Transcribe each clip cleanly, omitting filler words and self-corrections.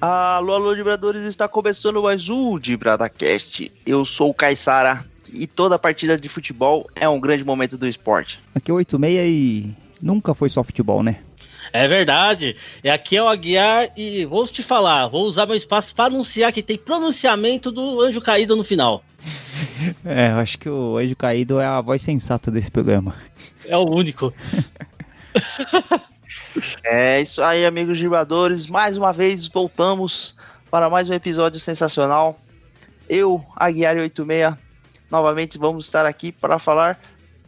Alô, alô, Dibradores, está começando mais um DibradaCast. Eu sou o Caissara e toda partida de futebol é um grande momento do esporte. Aqui é o 86 e nunca foi só futebol, né? É verdade. Aqui é o Aguiar e vou te falar, vou usar meu espaço para anunciar que tem pronunciamento do Anjo Caído no final. Eu acho que o Anjo Caído é a voz sensata desse programa. É o único. É isso aí, amigos Dibradores. Mais uma vez voltamos para mais um episódio sensacional. Eu, Aguiar 86, novamente vamos estar aqui para falar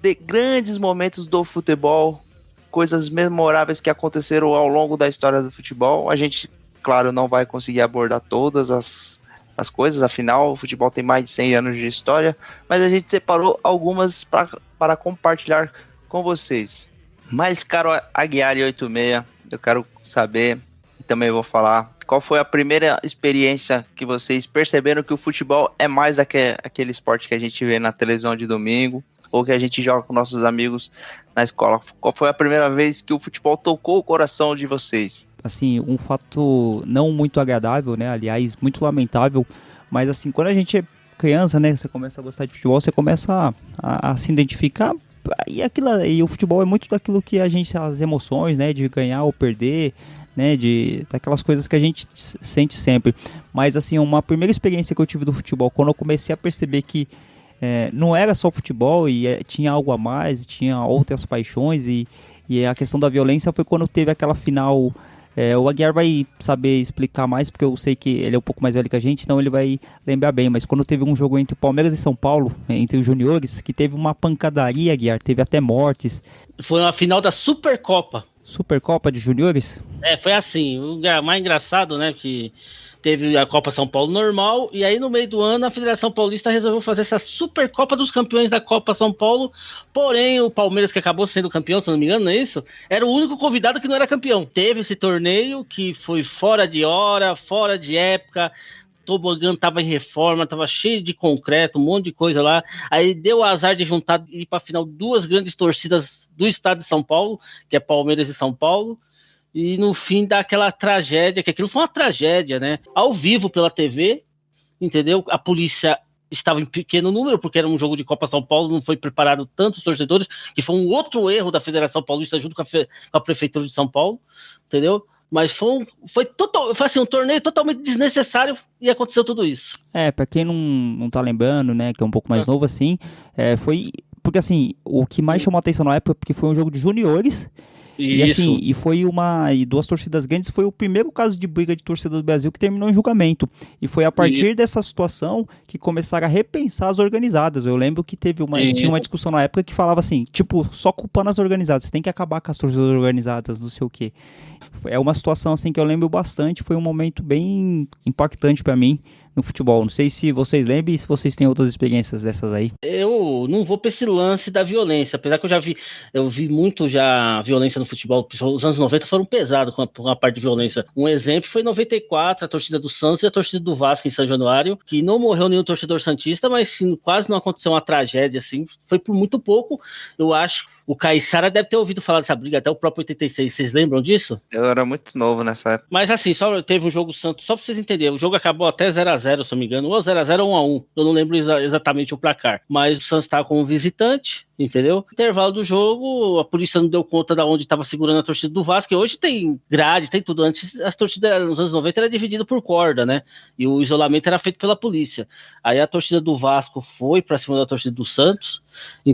de grandes momentos do futebol, coisas memoráveis que aconteceram ao longo da história do futebol. A gente, claro, não vai conseguir abordar todas as coisas, afinal, o futebol tem mais de 100 anos de história, mas a gente separou algumas para compartilhar com vocês. Mas, caro Aguiar 86, eu quero saber, e também vou falar, qual foi a primeira experiência que vocês perceberam que o futebol é mais aquele esporte que a gente vê na televisão de domingo, ou que a gente joga com nossos amigos na escola? Qual foi a primeira vez que o futebol tocou o coração de vocês? Assim, um fato não muito agradável, né? Aliás, muito lamentável, mas assim, quando a gente é criança, né? Você começa a gostar de futebol, você começa a se identificar. E o futebol é muito daquilo que a gente, as emoções, né, de ganhar ou perder, né, daquelas coisas que a gente sente sempre. Mas assim, uma primeira experiência que eu tive do futebol, quando eu comecei a perceber que não era só futebol e tinha algo a mais, tinha outras paixões e a questão da violência foi quando teve aquela final. O Aguiar vai saber explicar mais, porque eu sei que ele é um pouco mais velho que a gente, então ele vai lembrar bem. Mas quando teve um jogo entre Palmeiras e São Paulo, entre os juniores, que teve uma pancadaria, Aguiar, teve até mortes. Foi na final da Supercopa. Supercopa de juniores? Foi assim, o mais engraçado, né, que teve a Copa São Paulo normal, e aí no meio do ano a Federação Paulista resolveu fazer essa Supercopa dos Campeões da Copa São Paulo, porém o Palmeiras, que acabou sendo campeão, se não me engano, não é isso? Era o único convidado que não era campeão. Teve esse torneio que foi fora de hora, fora de época, o tobogã tava em reforma, tava cheio de concreto, um monte de coisa lá, aí deu o azar de juntar e ir pra final duas grandes torcidas do estado de São Paulo, que é Palmeiras e São Paulo, e no fim dá aquela tragédia, que aquilo foi uma tragédia, né? Ao vivo pela TV, entendeu? A polícia estava em pequeno número, porque era um jogo de Copa São Paulo, não foi preparado tantos torcedores, que foi um outro erro da Federação Paulista junto com a Prefeitura de São Paulo, entendeu? Mas foi assim, um torneio totalmente desnecessário e aconteceu tudo isso. Pra quem não tá lembrando, né, que é um pouco mais novo assim, foi... Porque assim, o que mais chamou a atenção na época é porque foi um jogo de juniores. E assim, e duas torcidas grandes, foi o primeiro caso de briga de torcida do Brasil que terminou em julgamento. E foi a partir dessa situação que começaram a repensar as organizadas. Eu lembro que tinha uma discussão na época que falava assim, tipo, só culpando as organizadas, você tem que acabar com as torcidas organizadas, não sei o quê. É uma situação assim que eu lembro bastante, foi um momento bem impactante pra mim no futebol. Não sei se vocês lembram e se vocês têm outras experiências dessas aí. Eu não vou pra esse lance da violência, apesar que eu vi muito já violência no futebol. Os anos 90 foram pesados com a parte de violência. Um exemplo foi em 94, a torcida do Santos e a torcida do Vasco em São Januário, que não morreu nenhum torcedor santista, mas quase não aconteceu uma tragédia assim. Foi por muito pouco, eu acho. O Caissara deve ter ouvido falar dessa briga, até o próprio 86. Vocês lembram disso? Eu era muito novo nessa época. Mas assim, só teve um jogo Santos, só pra vocês entenderem, o jogo acabou até 0x0, se não me engano, ou 0x0 ou 1x1, eu não lembro exatamente o placar. Mas o Santos estava como visitante, entendeu? No intervalo do jogo, a polícia não deu conta de onde estava segurando a torcida do Vasco, que hoje tem grade, tem tudo. Antes, as torcidas nos anos 90 era dividida por corda, né? E o isolamento era feito pela polícia. Aí a torcida do Vasco foi pra cima da torcida do Santos,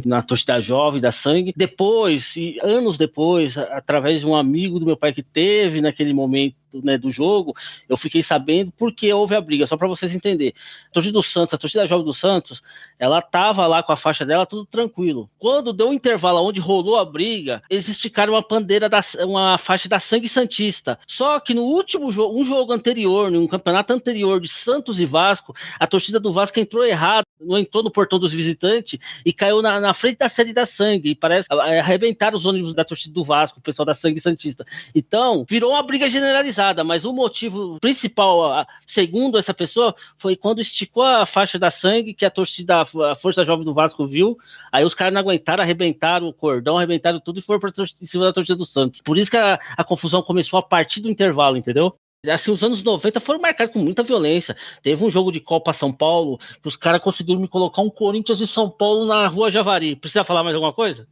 na torcida jovem, da sangue. Depois, e anos depois, através de um amigo do meu pai que teve naquele momento, né, do jogo, eu fiquei sabendo porque houve a briga, só para vocês entenderem. A torcida do Santos, a torcida jovem do Santos, ela tava lá com a faixa dela, tudo tranquilo. Quando deu um intervalo onde rolou a briga, eles esticaram uma faixa da Sangue Santista. Só que no último jogo, um jogo anterior, num campeonato anterior de Santos e Vasco, a torcida do Vasco entrou errado, não entrou no portão dos visitantes e caiu na frente da sede da Sangue. E parece que arrebentaram os ônibus da torcida do Vasco, o pessoal da Sangue Santista. Então, virou uma briga generalizada. Mas o motivo principal, segundo essa pessoa, foi quando esticou a faixa da Sangue, que a Força Jovem do Vasco viu, aí os caras não aguentaram, arrebentaram o cordão, arrebentaram tudo e foram em cima da torcida do Santos. Por isso que a confusão começou a partir do intervalo, entendeu? Assim, os anos 90 foram marcados com muita violência. Teve um jogo de Copa São Paulo que os caras conseguiram me colocar um Corinthians e São Paulo na Rua Javari. Precisa falar mais alguma coisa?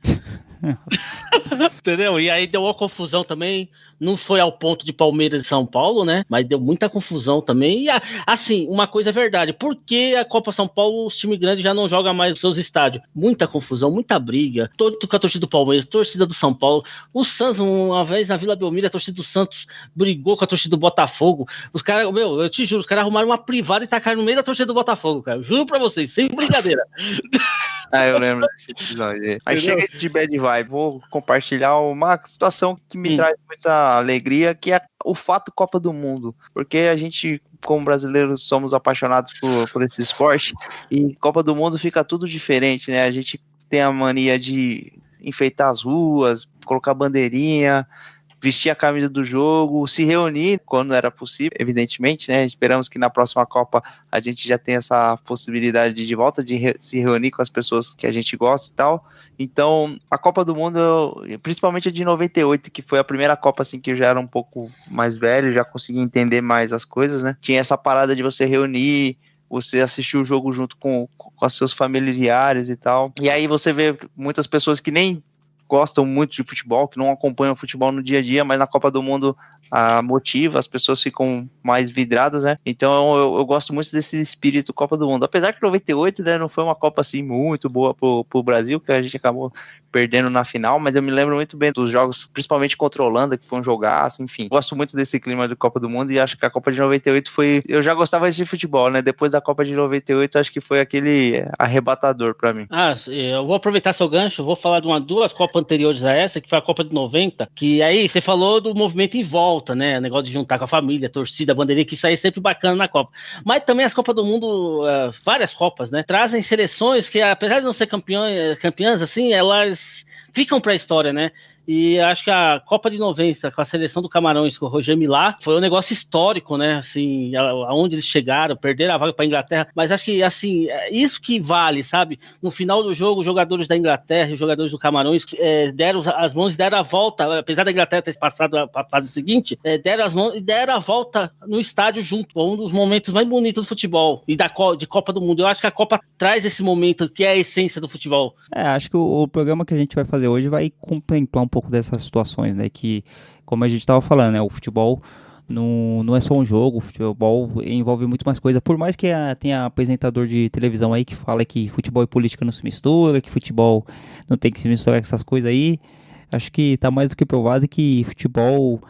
Entendeu? E aí deu uma confusão também. Não foi ao ponto de Palmeiras e São Paulo, né? Mas deu muita confusão também. E assim, uma coisa é verdade. Por que a Copa São Paulo, os times grandes já não jogam mais nos seus estádios? Muita confusão, muita briga. Todo com a torcida do Palmeiras, torcida do São Paulo. O Santos, uma vez na Vila Belmiro, a torcida do Santos brigou com a torcida do Botafogo. Os caras, eu te juro, os caras arrumaram uma privada e tacaram no meio da torcida do Botafogo, cara. Juro pra vocês, sem brincadeira. Eu lembro desse episódio. Aí chega de bad vibe, vou compartilhar uma situação que me traz muita alegria, que é o fato Copa do Mundo. Porque a gente, como brasileiros, somos apaixonados por esse esporte, e Copa do Mundo fica tudo diferente, né? A gente tem a mania de enfeitar as ruas, colocar bandeirinha, vestir a camisa do jogo, se reunir quando era possível, evidentemente, né? Esperamos que na próxima Copa a gente já tenha essa possibilidade de volta, de se reunir com as pessoas que a gente gosta e tal. Então, a Copa do Mundo, principalmente a de 98, que foi a primeira Copa assim que eu já era um pouco mais velho, já conseguia entender mais as coisas, né? Tinha essa parada de você reunir, você assistir o jogo junto com os seus familiares e tal. E aí você vê muitas pessoas que nem gostam muito de futebol, que não acompanham o futebol no dia a dia, mas na Copa do Mundo motiva, as pessoas ficam mais vidradas, né? Então eu gosto muito desse espírito Copa do Mundo. Apesar que 98, né, não foi uma Copa assim muito boa pro Brasil, que a gente acabou perdendo na final, mas eu me lembro muito bem dos jogos, principalmente contra a Holanda, que foi um jogaço, enfim. Gosto muito desse clima de Copa do Mundo e acho que a Copa de 98 foi... Eu já gostava de futebol, né? Depois da Copa de 98, acho que foi aquele arrebatador pra mim. Eu vou aproveitar seu gancho, vou falar de duas Copas anteriores a essa, que foi a Copa de 90, que aí você falou do movimento em volta, né? O negócio de juntar com a família, a torcida, a bandeirinha, que isso aí é sempre bacana na Copa. Mas também as Copas do Mundo, várias Copas, né? Trazem seleções que, apesar de não ser campeãs, assim, elas ficam para a história, né? E acho que a Copa de 90, com a seleção do Camarões, com o Roger Milá, foi um negócio histórico, né? Assim, aonde eles chegaram, perderam a vaga para a Inglaterra, mas acho que, assim, isso que vale, sabe? No final do jogo, os jogadores da Inglaterra e os jogadores do Camarões deram as mãos e deram a volta, apesar da Inglaterra ter passado a fase seguinte, deram as mãos e deram a volta no estádio junto, um dos momentos mais bonitos do futebol e de Copa do Mundo. Eu acho que a Copa traz esse momento que é a essência do futebol. Acho que o programa que a gente vai fazer hoje vai contemplar um pouco dessas situações, né, que, como a gente estava falando, né, o futebol não é só um jogo, o futebol envolve muito mais coisa, por mais que tenha apresentador de televisão aí que fala que futebol e política não se mistura, que futebol não tem que se misturar com essas coisas aí, acho que tá mais do que provado que futebol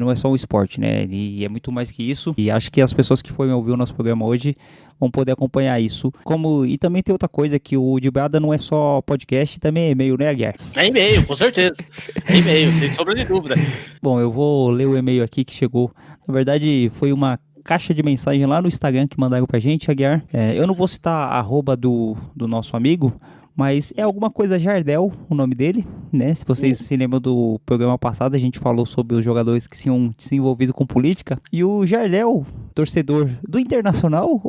não é só um esporte, né, e é muito mais que isso, e acho que as pessoas que forem ouvir o nosso programa hoje vão poder acompanhar isso. E também tem outra coisa, que o Dibrada não é só podcast, também é e-mail, né, Aguiar? É e-mail, com certeza. É e-mail, sem sombra de dúvida. Bom, eu vou ler o e-mail aqui que chegou. Na verdade, foi uma caixa de mensagem lá no Instagram que mandaram pra gente, Aguiar. Eu não vou citar a arroba do nosso amigo, mas é alguma coisa Jardel, o nome dele, né? Se vocês se lembram do programa passado, a gente falou sobre os jogadores que tinham se envolvido com política. E o Jardel, torcedor do Internacional,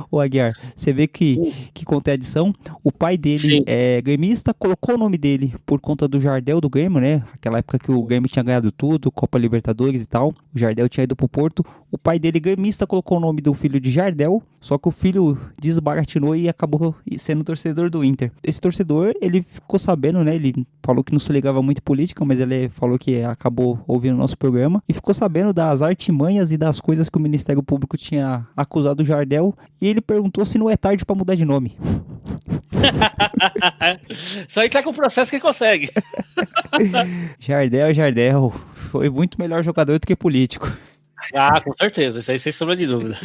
o Aguiar, você vê que contradição. O pai dele é gremista, colocou o nome dele por conta do Jardel do Grêmio, né? Aquela época que o Grêmio tinha ganhado tudo, Copa Libertadores e tal. O Jardel tinha ido pro Porto. O pai dele, gremista, colocou o nome do filho de Jardel, só que o filho desbaratinou e acabou sendo torcedor do Inter. Esse torcedor, ele ficou sabendo, né? Ele falou que não se ligava muito política, mas ele falou que acabou ouvindo o nosso programa e ficou sabendo das artimanhas e das coisas que o Ministério Público tinha acusado o Jardel, e ele perguntou se não é tarde pra mudar de nome. Só entrar com o processo que consegue. Jardel foi muito melhor jogador do que político. Com certeza, isso aí sem sombra de dúvida.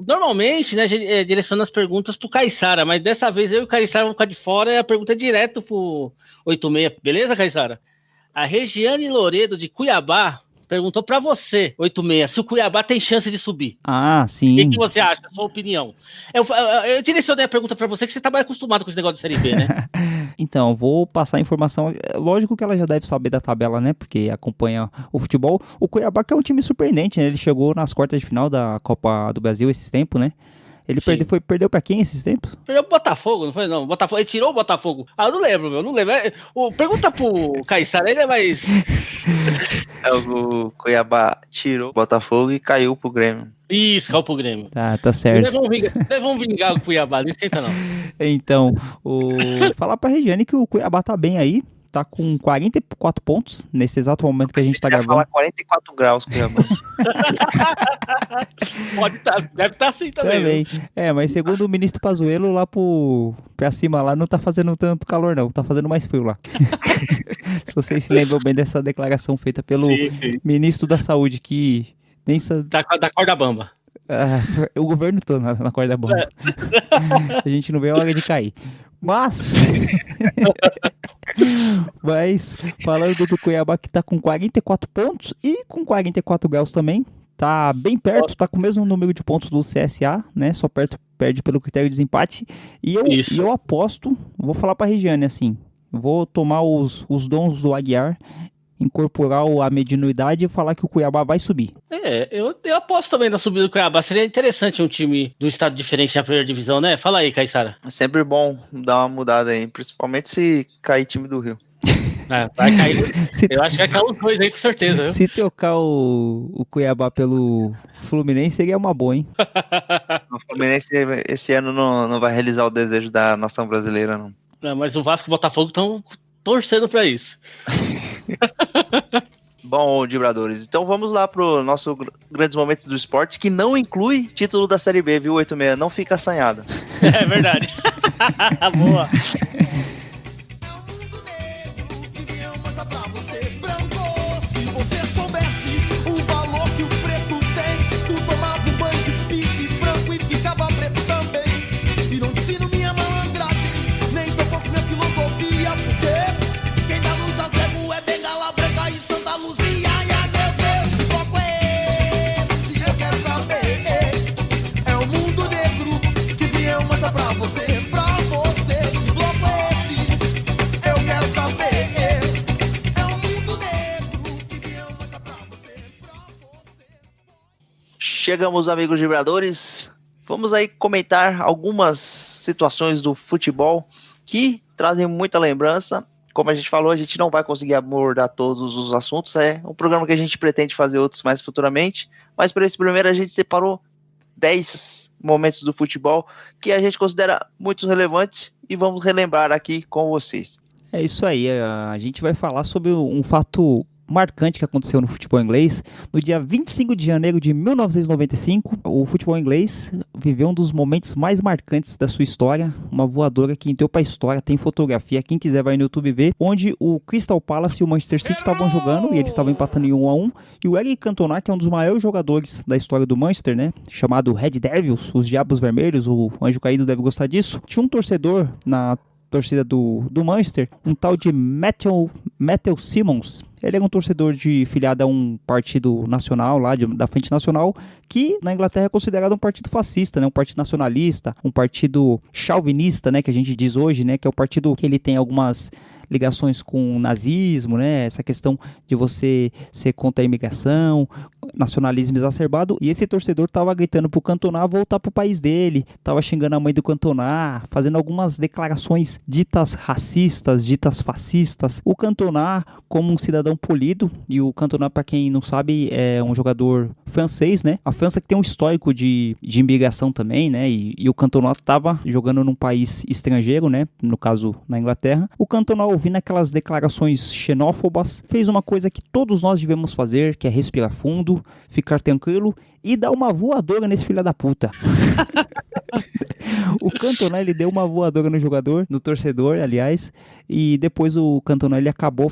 Normalmente, né, a gente direciona as perguntas pro Caissara, mas dessa vez eu e o Caissara vamos ficar de fora e a pergunta é direto pro 86. Beleza, Caissara? A Regiane Loredo, de Cuiabá, perguntou pra você, 86, se o Cuiabá tem chance de subir. Sim. O que você acha? A sua opinião. Eu direcionei a pergunta pra você, que você tá mais acostumado com esse negócio de Série B, né? Então, vou passar a informação. Lógico que ela já deve saber da tabela, né? Porque acompanha o futebol. O Cuiabá, que é um time surpreendente, né? Ele chegou nas quartas de final da Copa do Brasil esses tempos, né? Ele perdeu pra quem esses tempos? Perdeu pro Botafogo, não foi? Não, Botafogo, ele tirou o Botafogo. Eu não lembro, meu, não lembro. Pergunta pro Caissara, ele é mais... O Cuiabá tirou o Botafogo e caiu pro Grêmio. Isso, caiu pro Grêmio. Tá certo. Vamos vingar o Cuiabá, não esquenta não. Então, falar pra Regiane que o Cuiabá tá bem aí. Tá com 44 pontos nesse exato momento que a gente tá gravando. Falar 44 graus, Cuiabá. Deve estar assim também. Mas segundo o ministro Pazuello, lá pra cima lá não tá fazendo tanto calor não, tá fazendo mais frio lá. Se vocês se lembram bem dessa declaração feita pelo ministro da Saúde, que nem da corda bamba. O governo todo na corda bamba. A gente não vê a hora de cair. Mas falando do Cuiabá, que tá com 44 pontos e com 44 graus também, tá bem perto, tá com o mesmo número de pontos do CSA, né? Só perde pelo critério de desempate. E eu aposto, vou falar pra Regiane assim, vou tomar os dons do Aguiar, incorporar a mediunidade e falar que o Cuiabá vai subir. Eu aposto também na subida do Cuiabá. Seria interessante um time do estado diferente na primeira divisão, né? Fala aí, Caissara. É sempre bom dar uma mudada aí, principalmente se cair time do Rio. Vai cair. Eu acho que vai cair os dois aí com certeza. Viu? Se trocar o Cuiabá pelo Fluminense seria uma boa, hein? O Fluminense esse ano não vai realizar o desejo da nação brasileira, não. Mas o Vasco e o Botafogo estão torcendo pra isso. Bom, Dibradores, então vamos lá pro nosso grandes momentos do esporte, que não inclui título da Série B, viu, 86? Não fica assanhada. É verdade. Boa. Se você soubesse o valor que o preto tem, tu tomava um banho de piche branco e ficava preto também. E não te ensino minha malandragem, nem tampouco minha filosofia, porque quem dá luz a cego é Bengala Branca e Santa Luzia. Ai, meu Deus, que bloco é esse? Eu quero saber. É o mundo negro que viemos mostrar pra você. Que bloco é esse? Eu quero saber. Chegamos, amigos vibradores. Vamos aí comentar algumas situações do futebol que trazem muita lembrança. Como a gente falou, a gente não vai conseguir abordar todos os assuntos. É um programa que a gente pretende fazer outros mais futuramente. Mas para esse primeiro a gente separou 10 momentos do futebol que a gente considera muito relevantes e vamos relembrar aqui com vocês. É isso aí. A gente vai falar sobre um fato marcante que aconteceu no futebol inglês. No dia 25 de janeiro de 1995, o futebol inglês viveu um dos momentos mais marcantes da sua história, uma voadora que entrou para a história, tem fotografia, quem quiser vai no YouTube ver, onde o Crystal Palace e o Manchester City estavam jogando e eles estavam empatando em 1-1, e o Eric Cantona, que é um dos maiores jogadores da história do Manchester, né, chamado Red Devils, os Diabos Vermelhos, o Anjo Caído deve gostar disso, tinha um torcedor na torcida do Manchester, um tal de Matthew Simmons. Ele era um torcedor filiado a um partido nacional, lá da Frente Nacional, que na Inglaterra é considerado um partido fascista, né? Um partido nacionalista, um partido chauvinista, né? Que a gente diz hoje, né? Que é o partido que ele tem algumas ligações com o nazismo, né? Essa questão de você ser contra a imigração, nacionalismo exacerbado. E esse torcedor tava gritando pro Cantona voltar pro país dele, tava xingando a mãe do Cantona, fazendo algumas declarações ditas racistas, ditas fascistas. O Cantona, como um cidadão polido, e o Cantona, para quem não sabe, é um jogador francês, né? A França que tem um histórico de imigração também, né? E o Cantona tava jogando num país estrangeiro, né? No caso, na Inglaterra. O Cantona, ouvindo aquelas declarações xenófobas, fez uma coisa que todos nós devemos fazer, que é respirar fundo, ficar tranquilo e dar uma voadora nesse filho da puta. O Cantona, ele deu uma voadora no jogador, no torcedor, aliás, e depois o Cantona, ele acabou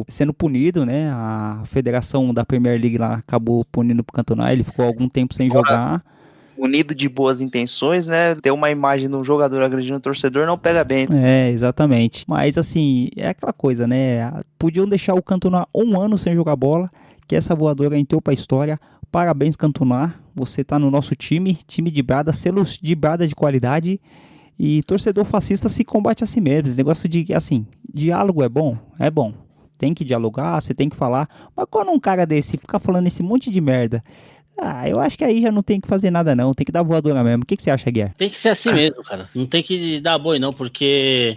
sendo punido, né? A federação da Premier League lá acabou punindo o Cantona, ele ficou algum tempo sem jogar. Unido de boas intenções, né? Ter uma imagem de um jogador agredindo o torcedor não pega bem. É, exatamente. Mas assim, é aquela coisa, né? Podiam deixar o Cantona 1 ano sem jogar bola, que essa voadora entrou pra história. Parabéns, Cantona. Você tá no nosso time de brada, selos de brada de qualidade. E torcedor fascista se combate a si mesmo. Esse negócio de, assim, diálogo é bom? É bom. Tem que dialogar, você tem que falar. Mas quando um cara desse ficar falando esse monte de merda, Eu acho que aí já não tem que fazer nada não, tem que dar voadora mesmo. O que você acha, Guilherme? Tem que ser assim mesmo, cara. Não tem que dar boi não, porque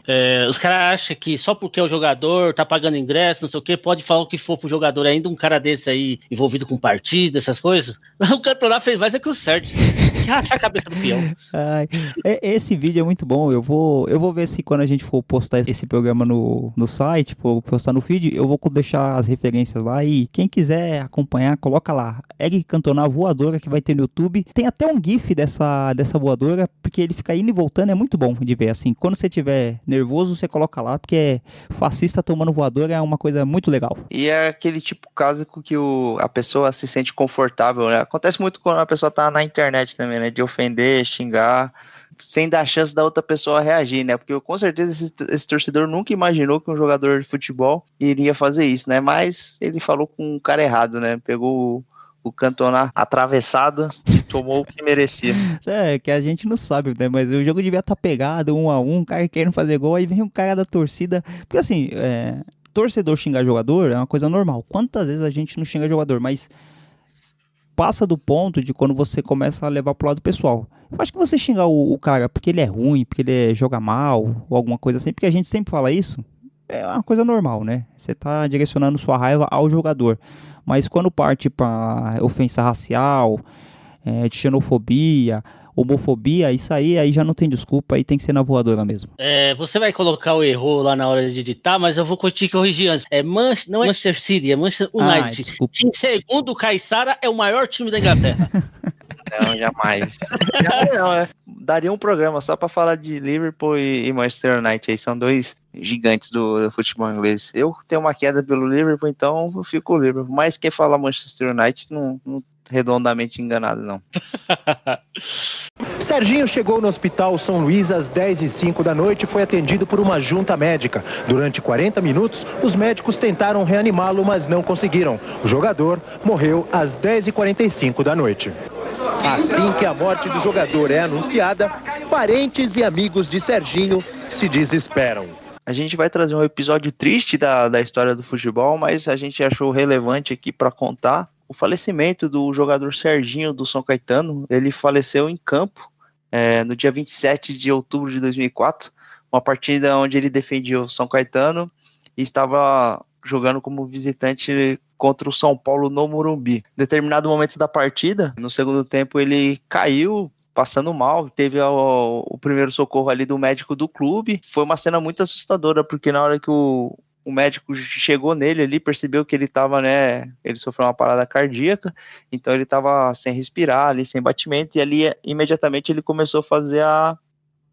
os caras acham que só porque o jogador tá pagando ingresso, não sei o que, pode falar o que for pro jogador. Ainda um cara desse aí, envolvido com partido, essas coisas. O Cantona fez mais é que o certo. Tem que rachar a cabeça do peão. Esse vídeo é muito bom. Eu vou ver se quando a gente for postar esse programa no site, postar no feed, eu vou deixar as referências lá e quem quiser acompanhar, coloca lá. Eric Cantona voadora que vai ter no YouTube. Tem até um gif dessa voadora, porque ele fica indo e voltando, é muito bom de ver, assim. Quando você tiver nervoso, você coloca lá, porque fascista tomando voadora é uma coisa muito legal. E é aquele tipo caso que a pessoa se sente confortável, né? Acontece muito quando a pessoa tá na internet também, né? De ofender, xingar, sem dar chance da outra pessoa reagir, né? Porque com certeza esse torcedor nunca imaginou que um jogador de futebol iria fazer isso, né? Mas ele falou com um cara errado, né? Pegou o Cantona atravessado e tomou o que merecia. Que a gente não sabe, né? Mas o jogo devia estar pegado, 1-1, o cara querendo fazer gol, aí vem um cara da torcida. Porque assim, torcedor xingar jogador é uma coisa normal. Quantas vezes a gente não xinga jogador? Mas passa do ponto de quando você começa a levar pro lado pessoal. Eu acho que você xingar o cara porque ele é ruim, porque ele joga mal, ou alguma coisa assim, porque a gente sempre fala isso, é uma coisa normal, né? Você tá direcionando sua raiva ao jogador. Mas quando parte pra ofensa racial, de xenofobia, homofobia, isso aí já não tem desculpa, aí tem que ser na voadora mesmo. Você vai colocar o erro lá na hora de editar, mas eu vou te corrigir antes. Não é Manchester City, é Manchester United. Desculpa. Que, segundo o Caissara, é o maior time da Inglaterra. Não, jamais. Não, daria um programa só pra falar de Liverpool e Manchester United. Aí são dois gigantes do futebol inglês. Eu tenho uma queda pelo Liverpool, então eu fico com o Liverpool. Mas quem fala Manchester United não redondamente enganado, não. Serginho chegou no Hospital São Luís às 10h05 da noite e foi atendido por uma junta médica. Durante 40 minutos, os médicos tentaram reanimá-lo, mas não conseguiram. O jogador morreu às 10h45 da noite. Assim que a morte do jogador é anunciada, parentes e amigos de Serginho se desesperam. A gente vai trazer um episódio triste da história do futebol, mas a gente achou relevante aqui para contar o falecimento do jogador Serginho do São Caetano. Ele faleceu em campo no dia 27 de outubro de 2004, uma partida onde ele defendia o São Caetano e estava jogando como visitante contra o São Paulo no Morumbi. Em determinado momento da partida, no segundo tempo, ele caiu, passando mal, teve o primeiro socorro ali do médico do clube. Foi uma cena muito assustadora, porque na hora que o médico chegou nele ali, percebeu que ele estava, né, ele sofreu uma parada cardíaca, então ele estava sem respirar ali, sem batimento, e ali imediatamente ele começou a fazer a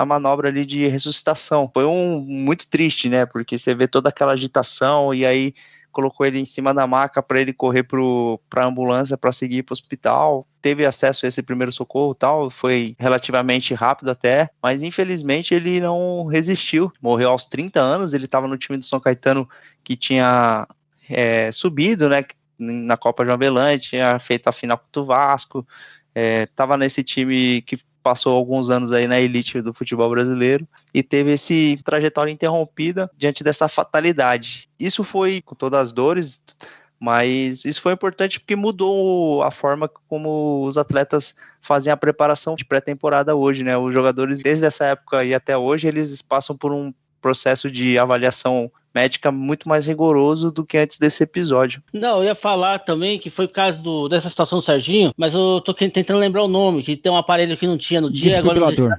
manobra ali de ressuscitação. Foi muito triste, né, porque você vê toda aquela agitação, e aí colocou ele em cima da maca para ele correr para a ambulância para seguir para o hospital. Teve acesso a esse primeiro socorro e tal, foi relativamente rápido até, mas infelizmente ele não resistiu. Morreu aos 30 anos, ele estava no time do São Caetano que tinha subido, né, na Copa João Avelange, tinha feito a final contra o Vasco, estava nesse time que passou alguns anos aí na elite do futebol brasileiro e teve essa trajetória interrompida diante dessa fatalidade. Isso foi com todas as dores, mas isso foi importante porque mudou a forma como os atletas fazem a preparação de pré-temporada hoje, né? Os jogadores, desde essa época e até hoje, eles passam por um processo de avaliação médica muito mais rigoroso do que antes desse episódio. Não, eu ia falar também que foi por causa dessa situação do Serginho, mas eu tô tentando lembrar o nome, que tem um aparelho que não tinha no dia. Agora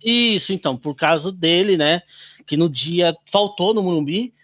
isso, então, por causa dele, né, que no dia faltou no Morumbi,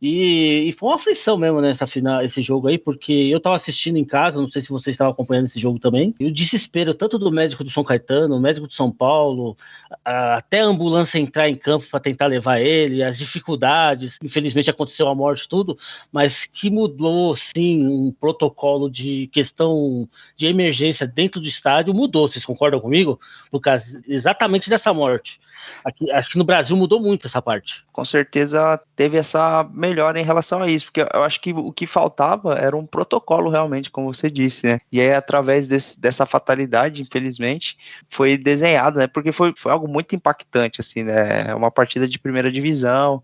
e foi uma aflição mesmo nessa final, esse jogo aí, porque eu tava assistindo em casa, não sei se vocês estavam acompanhando esse jogo também, e o desespero tanto do médico do São Caetano, o médico do São Paulo, até a ambulância entrar em campo para tentar levar ele, as dificuldades, infelizmente aconteceu a morte, tudo, mas que mudou, sim, um protocolo de questão de emergência dentro do estádio, mudou, vocês concordam comigo? Por causa exatamente dessa morte. Aqui, acho que no Brasil mudou muito essa parte. Com certeza teve essa melhora em relação a isso, porque eu acho que o que faltava era um protocolo realmente, como você disse, né? E aí, através dessa fatalidade, infelizmente, foi desenhado, né? Porque foi algo muito impactante, assim, né? Uma partida de primeira divisão,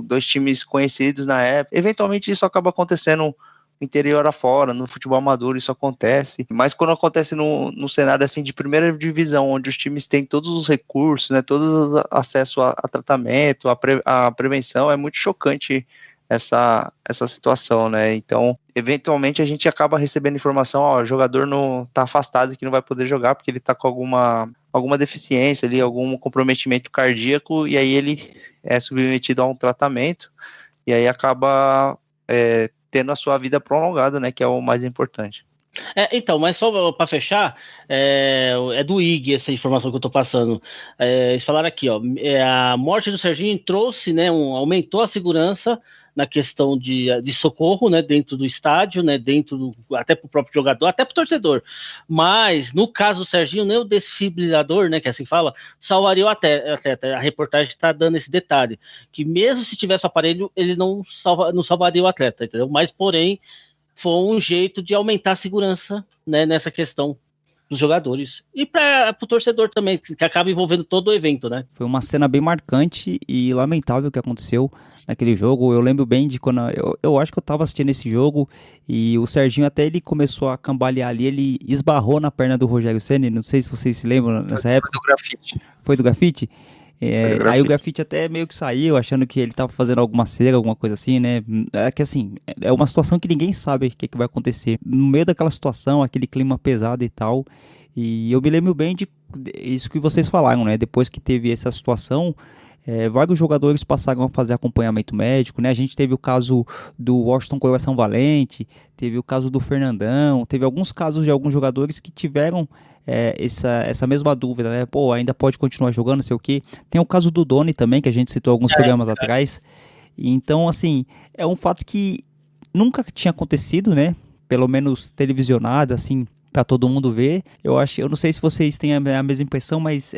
dois times conhecidos na época. Eventualmente isso acaba acontecendo interior afora, no futebol amador isso acontece, mas quando acontece no cenário assim de primeira divisão, onde os times têm todos os recursos, né, todos os acesso a tratamento, a prevenção, é muito chocante essa situação, né? Então, eventualmente a gente acaba recebendo informação, ó, o jogador não tá afastado, que não vai poder jogar porque ele tá com alguma deficiência ali, algum comprometimento cardíaco, e aí ele é submetido a um tratamento, e aí acaba tendo a sua vida prolongada, né? Que é o mais importante. Então, mas só para fechar, é do IG essa informação que eu estou passando. Eles falaram aqui, ó, a morte do Serginho trouxe, né, aumentou a segurança na questão de socorro, né, dentro do estádio, né, até para o próprio jogador, até para o torcedor. Mas, no caso do Serginho, nem o desfibrilador, né, que assim fala, salvaria o atleta. A reportagem está dando esse detalhe, que mesmo se tivesse o aparelho, ele não salvaria o atleta, entendeu? Mas, porém, foi um jeito de aumentar a segurança, né, nessa questão dos jogadores. E para o torcedor também, que acaba envolvendo todo o evento, né? Foi uma cena bem marcante e lamentável que aconteceu naquele jogo. Eu lembro bem de quando eu acho que eu tava assistindo esse jogo e o Serginho até ele começou a cambalear ali, ele esbarrou na perna do Rogério Ceni, não sei se vocês se lembram nessa época. Foi do grafite. Foi do grafite? Aí o grafite até meio que saiu, achando que ele tava fazendo alguma cera, alguma coisa assim, né? É que assim, é uma situação que ninguém sabe o que vai acontecer. No meio daquela situação, aquele clima pesado e tal, e eu me lembro bem de isso que vocês falaram, né? Depois que teve essa situação, vários jogadores passaram a fazer acompanhamento médico, né? A gente teve o caso do Washington Coração Valente, teve o caso do Fernandão, teve alguns casos de alguns jogadores que tiveram essa mesma dúvida, né? Pô, ainda pode continuar jogando, não sei o quê. Tem o caso do Doni também, que a gente citou alguns programas atrás. Então, assim, é um fato que nunca tinha acontecido, né? Pelo menos televisionado, assim, para todo mundo ver. Eu não sei se vocês têm a mesma impressão, mas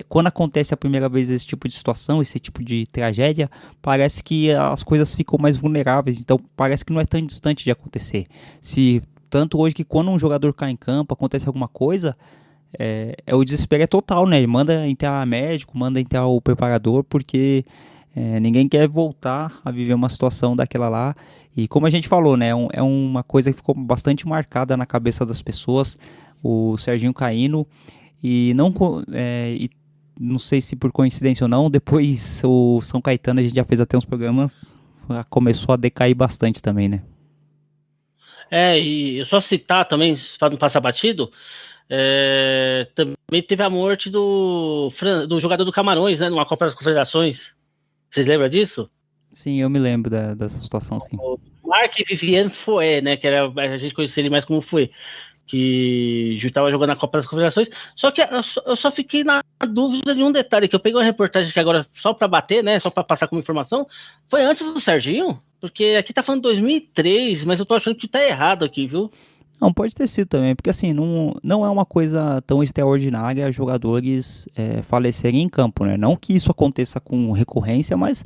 quando acontece a primeira vez esse tipo de situação, esse tipo de tragédia, parece que as coisas ficam mais vulneráveis. Então, parece que não é tão distante de acontecer. Tanto hoje que quando um jogador cai em campo, acontece alguma coisa, o desespero é total, né? Manda enterrar médico, manda enterrar o preparador, porque ninguém quer voltar a viver uma situação daquela lá. E como a gente falou, né? É uma coisa que ficou bastante marcada na cabeça das pessoas, o Serginho caindo. E não sei se por coincidência ou não, depois o São Caetano, a gente já fez até uns programas, começou a decair bastante também, né? E eu só citar também, para não passar batido, também teve a morte do jogador do Camarões, né, numa Copa das Confederações. Vocês lembram disso? Sim, eu me lembro dessa situação, sim. O Marc Vivien Fouet, né, que a gente conhecia ele mais como Fouet, que estava jogando na Copa das Confederações. Só que eu só fiquei na dúvida de um detalhe, que eu peguei uma reportagem que agora, só para bater, né, só para passar como informação, foi antes do Serginho? Porque aqui tá falando 2003, mas eu tô achando que tá errado aqui, viu? Não, pode ter sido também, porque assim, não é uma coisa tão extraordinária jogadores falecerem em campo, né? Não que isso aconteça com recorrência, mas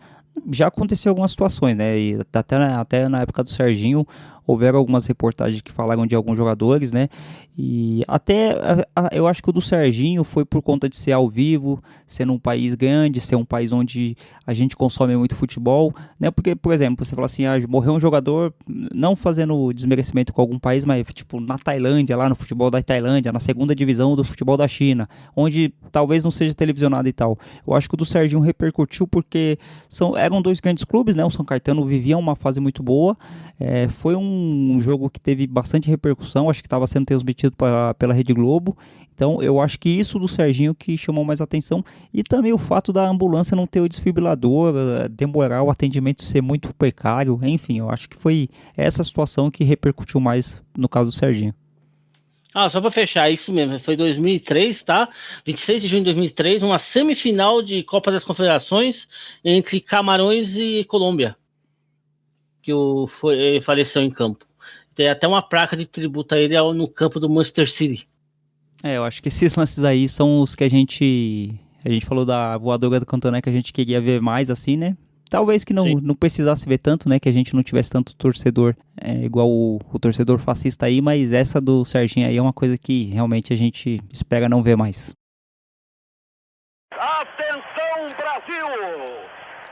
já aconteceu algumas situações, né? E até na época do Serginho, houveram algumas reportagens que falaram de alguns jogadores, né? E até eu acho que o do Serginho foi por conta de ser ao vivo, ser num país grande, ser um país onde a gente consome muito futebol, né? Porque, por exemplo, você fala assim, morreu um jogador, não fazendo desmerecimento com algum país, mas tipo na Tailândia, lá no futebol da Tailândia, na segunda divisão do futebol da China, onde talvez não seja televisionado e tal. Eu acho que o do Serginho repercutiu porque eram dois grandes clubes, né? O São Caetano vivia uma fase muito boa, foi um jogo que teve bastante repercussão, acho que estava sendo transmitido pela Rede Globo, então eu acho que isso do Serginho que chamou mais atenção, e também o fato da ambulância não ter o desfibrilador, demorar o atendimento ser muito precário, enfim, eu acho que foi essa situação que repercutiu mais no caso do Serginho. Só para fechar, isso mesmo, foi 2003, tá? 26 de junho de 2003, uma semifinal de Copa das Confederações entre Camarões e Colômbia, que faleceu em campo. Tem até uma placa de tributo a ele no campo do Manchester City. Eu acho que esses lances aí são os que a gente falou da voadora do Cantoné, que a gente queria ver mais assim, né? Talvez que não precisasse ver tanto, né? Que a gente não tivesse tanto torcedor igual o torcedor fascista aí, mas essa do Serginho aí é uma coisa que realmente a gente espera não ver mais. Atenção, Brasil!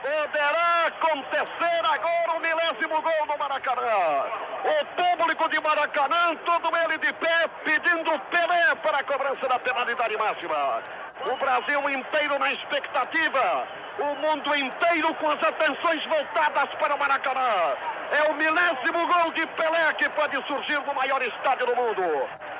Poderá acontecer agora o 10º gol no Maracanã. O público de Maracanã, todo ele de pé, pedindo Pelé para a cobrança da penalidade máxima. O Brasil inteiro na expectativa, o mundo inteiro com as atenções voltadas para o Maracanã. É o 10º gol de Pelé que pode surgir no maior estádio do mundo.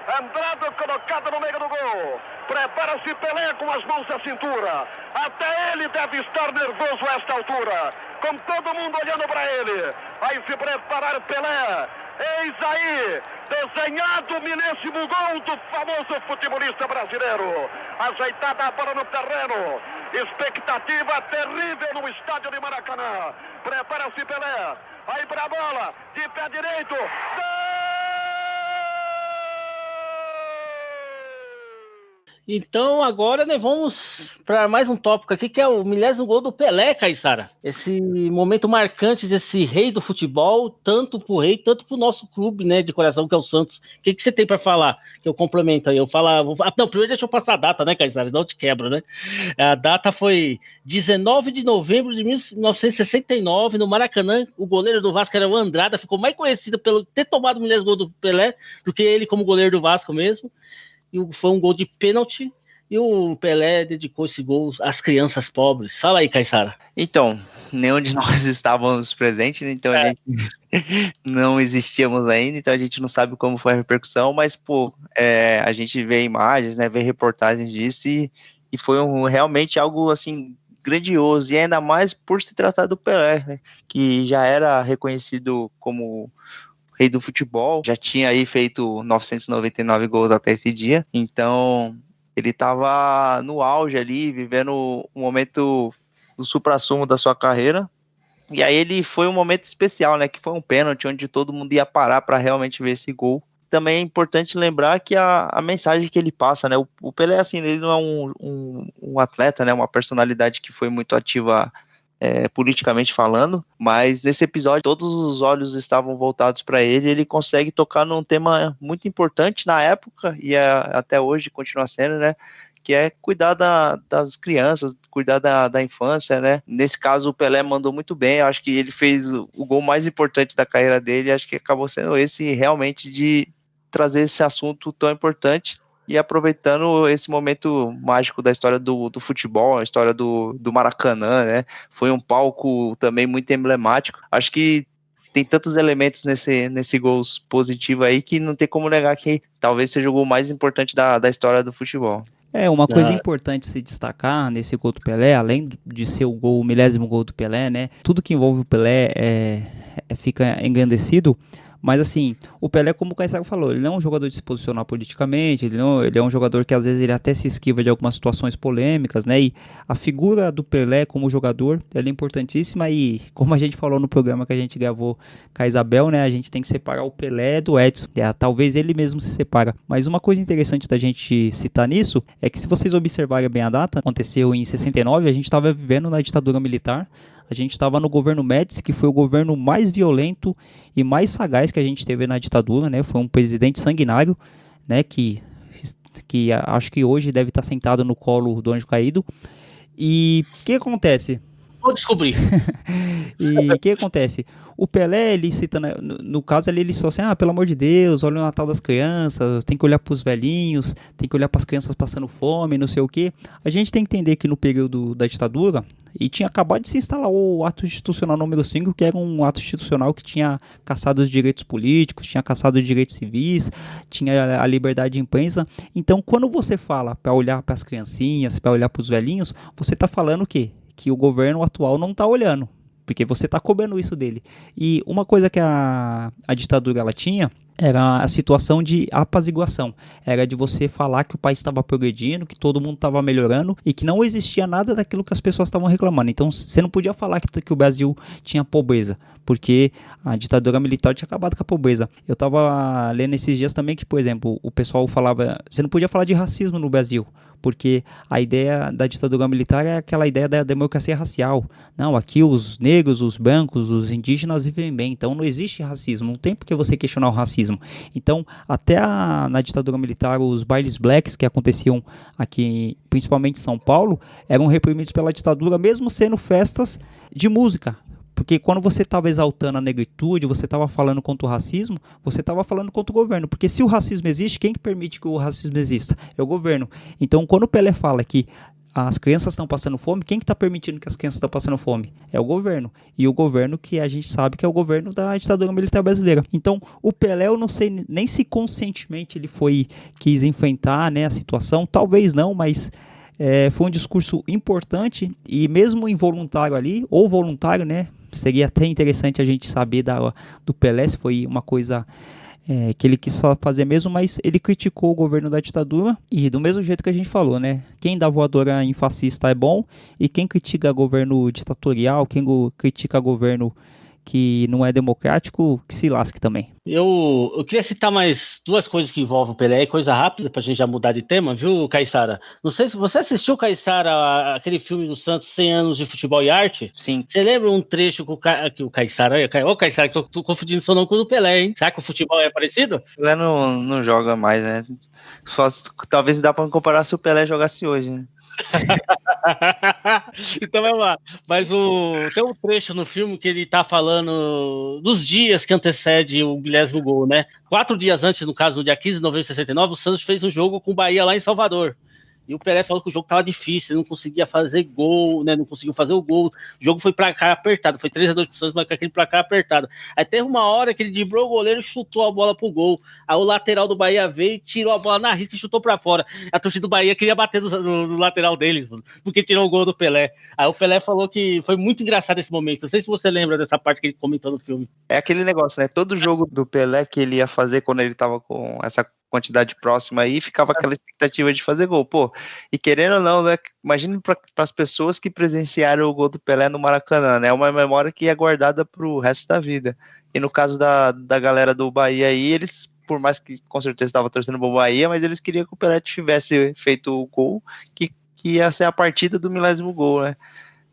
Andrade colocado no meio do gol. Prepara-se Pelé com as mãos à cintura. Até ele deve estar nervoso a esta altura, com todo mundo olhando para ele. Vai se preparar Pelé. Eis aí, desenhado o 10º gol do famoso futebolista brasileiro. Ajeitada a bola no terreno. Expectativa terrível no estádio de Maracanã. Prepara-se Pelé. Aí para a bola, de pé direito. Então agora nós vamos para mais um tópico aqui, que é o 10º gol do Pelé, Caissara. Esse momento marcante desse rei do futebol, tanto pro rei, tanto pro nosso clube, né, de coração, que é o Santos. O que você tem para falar? Que eu complemento aí. Não, primeiro deixa eu passar a data, né, Caissara? Senão eu te quebro, né? A data foi 19 de novembro de 1969, no Maracanã. O goleiro do Vasco era o Andrada, ficou mais conhecido pelo ter tomado o 10º gol do Pelé do que ele como goleiro do Vasco mesmo. E foi um gol de pênalti, e o Pelé dedicou esse gol às crianças pobres. Fala aí, Caissara. Então, nenhum de nós estávamos presentes, né? Então a gente não existíamos ainda, então a gente não sabe como foi a repercussão, mas, a gente vê imagens, né, vê reportagens disso, e foi realmente algo, assim, grandioso, e ainda mais por se tratar do Pelé, né, que já era reconhecido como rei do futebol, já tinha aí feito 999 gols até esse dia, então ele estava no auge ali, vivendo um momento do suprassumo da sua carreira, e aí foi um momento especial, né, que foi um pênalti, onde todo mundo ia parar para realmente ver esse gol. Também é importante lembrar que a mensagem que ele passa, né, o Pelé, assim, ele não é um atleta, né, uma personalidade que foi muito ativa politicamente falando, mas nesse episódio todos os olhos estavam voltados para ele, e ele consegue tocar num tema muito importante na época, e até hoje continua sendo, né, que é cuidar das crianças, cuidar da infância, né. Nesse caso o Pelé mandou muito bem, eu acho que ele fez o gol mais importante da carreira dele, acho que acabou sendo esse, realmente, de trazer esse assunto tão importante, e aproveitando esse momento mágico da história do futebol, a história do Maracanã, né, foi um palco também muito emblemático. Acho que tem tantos elementos nesse gol positivo aí, que não tem como negar que talvez seja o gol mais importante da história do futebol. Uma coisa importante se destacar nesse gol do Pelé, além de ser o 10º gol do Pelé, né, tudo que envolve o Pelé fica engrandecido. Mas assim, o Pelé, como o Caissara falou, ele não é um jogador de se posicionar politicamente, ele é um jogador que às vezes ele até se esquiva de algumas situações polêmicas, né? E a figura do Pelé como jogador, ela é importantíssima, e como a gente falou no programa que a gente gravou com a Isabel, né? A gente tem que separar o Pelé do Edson, talvez ele mesmo se separa. Mas uma coisa interessante da gente citar nisso, é que se vocês observarem bem a data, aconteceu em 69, a gente estava vivendo na ditadura militar. A gente estava no governo Médici, que foi o governo mais violento e mais sagaz que a gente teve na ditadura, né? Foi um presidente sanguinário, né? Que acho que hoje deve estar sentado no colo do anjo caído. E o que acontece? Vou descobrir. E o que acontece? O Pelé, ele cita, no caso ali, ele só assim, pelo amor de Deus, olha o Natal das crianças, tem que olhar para os velhinhos, tem que olhar para as crianças passando fome, não sei o quê. A gente tem que entender que no período da ditadura, e tinha acabado de se instalar o ato institucional número 5, que era um ato institucional que tinha caçado os direitos políticos, tinha caçado os direitos civis, tinha a liberdade de imprensa. Então, quando você fala para olhar para as criancinhas, para olhar para os velhinhos, você está falando o quê? Que o governo atual não está olhando, porque você está cobrando isso dele. E uma coisa que a ditadura ela tinha era a situação de apaziguação, era de você falar que o país estava progredindo, que todo mundo estava melhorando e que não existia nada daquilo que as pessoas estavam reclamando. Então você não podia falar que o Brasil tinha pobreza, porque a ditadura militar tinha acabado com a pobreza. Eu estava lendo esses dias também que, por exemplo, o pessoal falava, você não podia falar de racismo no Brasil, porque a ideia da ditadura militar é aquela ideia da democracia racial. Não, aqui os negros, os brancos, os indígenas vivem bem, então não existe racismo, não tem por que você questionar o racismo. Então, até na ditadura militar, os bailes blacks que aconteciam aqui, principalmente em São Paulo, eram reprimidos pela ditadura, mesmo sendo festas de música. Porque quando você estava exaltando a negritude, você estava falando contra o racismo, você estava falando contra o governo. Porque se o racismo existe, quem que permite que o racismo exista? É o governo. Então, quando o Pelé fala que as crianças estão passando fome, quem que está permitindo que as crianças estão passando fome? É o governo. E o governo que a gente sabe que é o governo da ditadura militar brasileira. Então, o Pelé, eu não sei nem se conscientemente ele quis enfrentar, né, a situação. Talvez não, mas foi um discurso importante e mesmo involuntário ali, ou voluntário, né? Seria até interessante a gente saber do Pelé, se foi uma coisa que ele quis só fazer mesmo, mas ele criticou o governo da ditadura e do mesmo jeito que a gente falou, né? Quem dá voadora em fascista é bom e quem critica governo ditatorial, quem critica governo que não é democrático, que se lasque também. Eu queria citar mais duas coisas que envolvem o Pelé, coisa rápida pra gente já mudar de tema, viu, Caiçara? Não sei se você assistiu, Caiçara, aquele filme do Santos, 100 anos de futebol e arte? Sim. Você lembra um trecho que o Caiçara... Ô, Caiçara, tô confundindo seu nome com o do Pelé, hein? Será que o futebol é parecido? O Pelé não joga mais, né? Talvez dá pra comparar se o Pelé jogasse hoje, né? Então vamos lá. Mas tem um trecho no filme que ele tá falando dos dias que antecede o 20º gol, né? 4 dias antes, no caso, no dia 15 de novembro de 69, o Santos fez um jogo com o Bahia lá em Salvador. E o Pelé falou que o jogo tava difícil, ele não conseguia fazer gol, né? Não conseguiu fazer o gol. O jogo foi placar apertado, foi 3-2 pro Santos, mas com aquele placar apertado. Aí teve uma hora que ele driblou o goleiro e chutou a bola pro gol. Aí o lateral do Bahia veio e tirou a bola na risca e chutou pra fora. A torcida do Bahia queria bater no lateral deles, mano, porque tirou o gol do Pelé. Aí o Pelé falou que foi muito engraçado esse momento. Não sei se você lembra dessa parte que ele comentou no filme. É aquele negócio, né? Todo jogo do Pelé que ele ia fazer quando ele tava com essa quantidade próxima aí, ficava aquela expectativa de fazer gol, pô, e querendo ou não, né, imagine para as pessoas que presenciaram o gol do Pelé no Maracanã, né, é uma memória que é guardada pro resto da vida, e no caso da galera do Bahia aí, eles, por mais que com certeza estavam torcendo pro Bahia, mas eles queriam que o Pelé tivesse feito o gol, que ia ser a partida do 1000º gol, né,